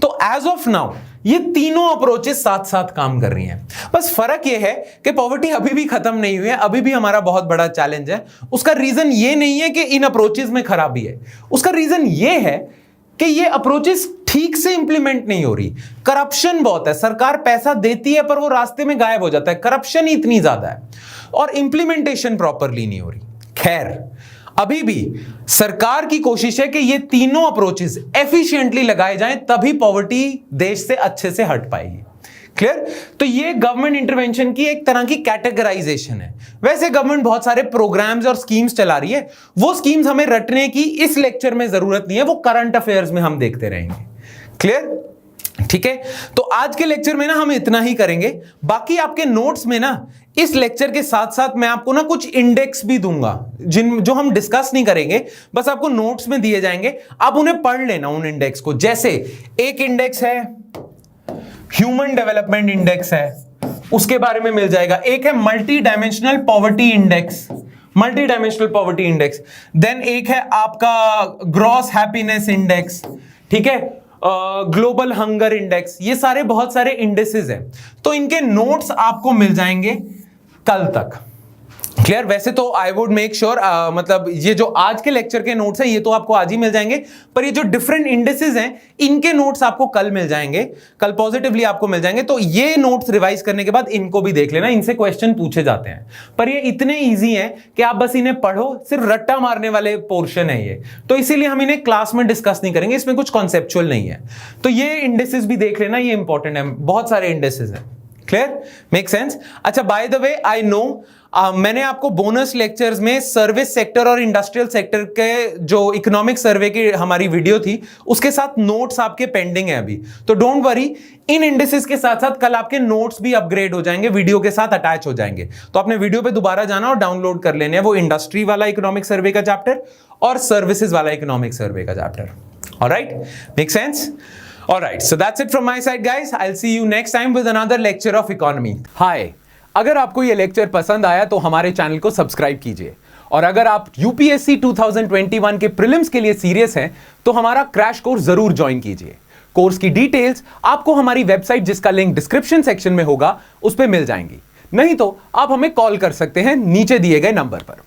तो एज ऑफ नाउ ये तीनों अप्रोचेस साथ साथ काम कर रही हैं। बस फर्क ये है कि पॉवर्टी अभी भी खत्म नहीं हुई है, अभी भी हमारा बहुत बड़ा चैलेंज है। उसका रीजन ये नहीं है कि इन अप्रोचेस में खराबी है, उसका रीजन ये है कि ये अप्रोचेस ठीक से इंप्लीमेंट नहीं हो रही। करप्शन बहुत है, सरकार पैसा देती है पर वो रास्ते में गायब हो जाता है, करप्शन ही इतनी ज्यादा है, और इंप्लीमेंटेशन प्रॉपरली नहीं हो रही। खैर, अभी भी सरकार की कोशिश है कि ये तीनों अप्रोचेस एफिशिएंटली लगाए जाएं, तभी पॉवर्टी देश से अच्छे से हट पाएगी। क्लियर? तो ये गवर्नमेंट इंटरवेंशन की एक तरह की कैटेगराइजेशन है। वैसे गवर्नमेंट बहुत सारे प्रोग्राम्स और स्कीम्स चला रही है, वो स्कीम्स हमें रटने की इस लेक्चर में जरूरत नहीं है, वो करंट अफेयर्स में हम देखते रहेंगे। क्लियर? ठीक है, तो आज के लेक्चर में ना हम इतना ही करेंगे। बाकी आपके नोट्स में ना इस लेक्चर के साथ साथ मैं आपको ना कुछ इंडेक्स भी दूंगा, जो हम डिस्कस नहीं करेंगे, बस आपको नोट्स में दिए जाएंगे, आप उन्हें पढ़ लेना उन इंडेक्स को। जैसे एक इंडेक्स है ह्यूमन डेवलपमेंट इंडेक्स है, उसके बारे में मिल जाएगा। एक है multi dimensional poverty index, multi dimensional poverty index. Then एक है आपका ग्रॉस हैप्पीनेस इंडेक्स, ठीक है, ग्लोबल हंगर इंडेक्स। ये सारे बहुत सारे इंडेक्सेस हैं, तो इनके नोट्स आपको मिल जाएंगे कल तक। क्लियर? वैसे तो आई वुड मेक श्योर, मतलब ये जो आज के लेक्चर के नोट्स हैं ये तो आपको आज ही मिल जाएंगे, पर ये जो डिफरेंट इंडेक्सेस हैं इनके नोट्स आपको कल मिल जाएंगे, कल पॉजिटिवली आपको मिल जाएंगे। तो ये नोट्स रिवाइज करने के बाद इनको भी देख लेना, इनसे क्वेश्चन पूछे जाते हैं, पर ये इतने ईजी हैं कि आप बस इन्हें पढ़ो, सिर्फ रट्टा मारने वाले पोर्शन है ये, तो इसीलिए हम इन्हें क्लास में डिस्कस नहीं करेंगे, इसमें कुछ कॉन्सेप्चुअल नहीं है। तो ये इंडेक्सेस भी देख लेना, ये इंपॉर्टेंट है, बहुत सारे इंडेक्सेस हैं। क्लियर? Make sense? अच्छा, by the way I know मैंने आपको बोनस लेक्चर्स में सर्विस सेक्टर और इंडस्ट्रियल सेक्टर के जो इकोनॉमिक सर्वे की हमारी वीडियो थी उसके साथ नोट्स आपके पेंडिंग है अभी, तो डोंट वरी, इन इंडेक्सेस के साथ साथ कल आपके नोट्स भी अपग्रेड हो जाएंगे, वीडियो के साथ अटैच हो जाएंगे। तो अपने वीडियो पे दोबारा जाना और डाउनलोड कर लेने हैं वो इंडस्ट्री वाला इकोनॉमिक सर्वे का चैप्टर और सर्विसेज वाला इकोनॉमिक सर्वे का chapter. Alright, make sense? Alright, so that's it from my side guys. I'll see you next time with another lecture of economy. Hi, अगर आपको ये लेक्चर पसंद आया तो हमारे चैनल को सब्सक्राइब कीजिए, और अगर आप यूपीएससी 2021 के प्रीलिम्स के लिए सीरियस हैं तो हमारा क्रैश कोर्स जरूर ज्वाइन कीजिए। कोर्स की डिटेल्स आपको हमारी वेबसाइट, जिसका लिंक डिस्क्रिप्शन सेक्शन में होगा, उस पर मिल जाएंगी। नहीं तो आप हमें कॉल कर सकते हैं नीचे दिए गए नंबर पर।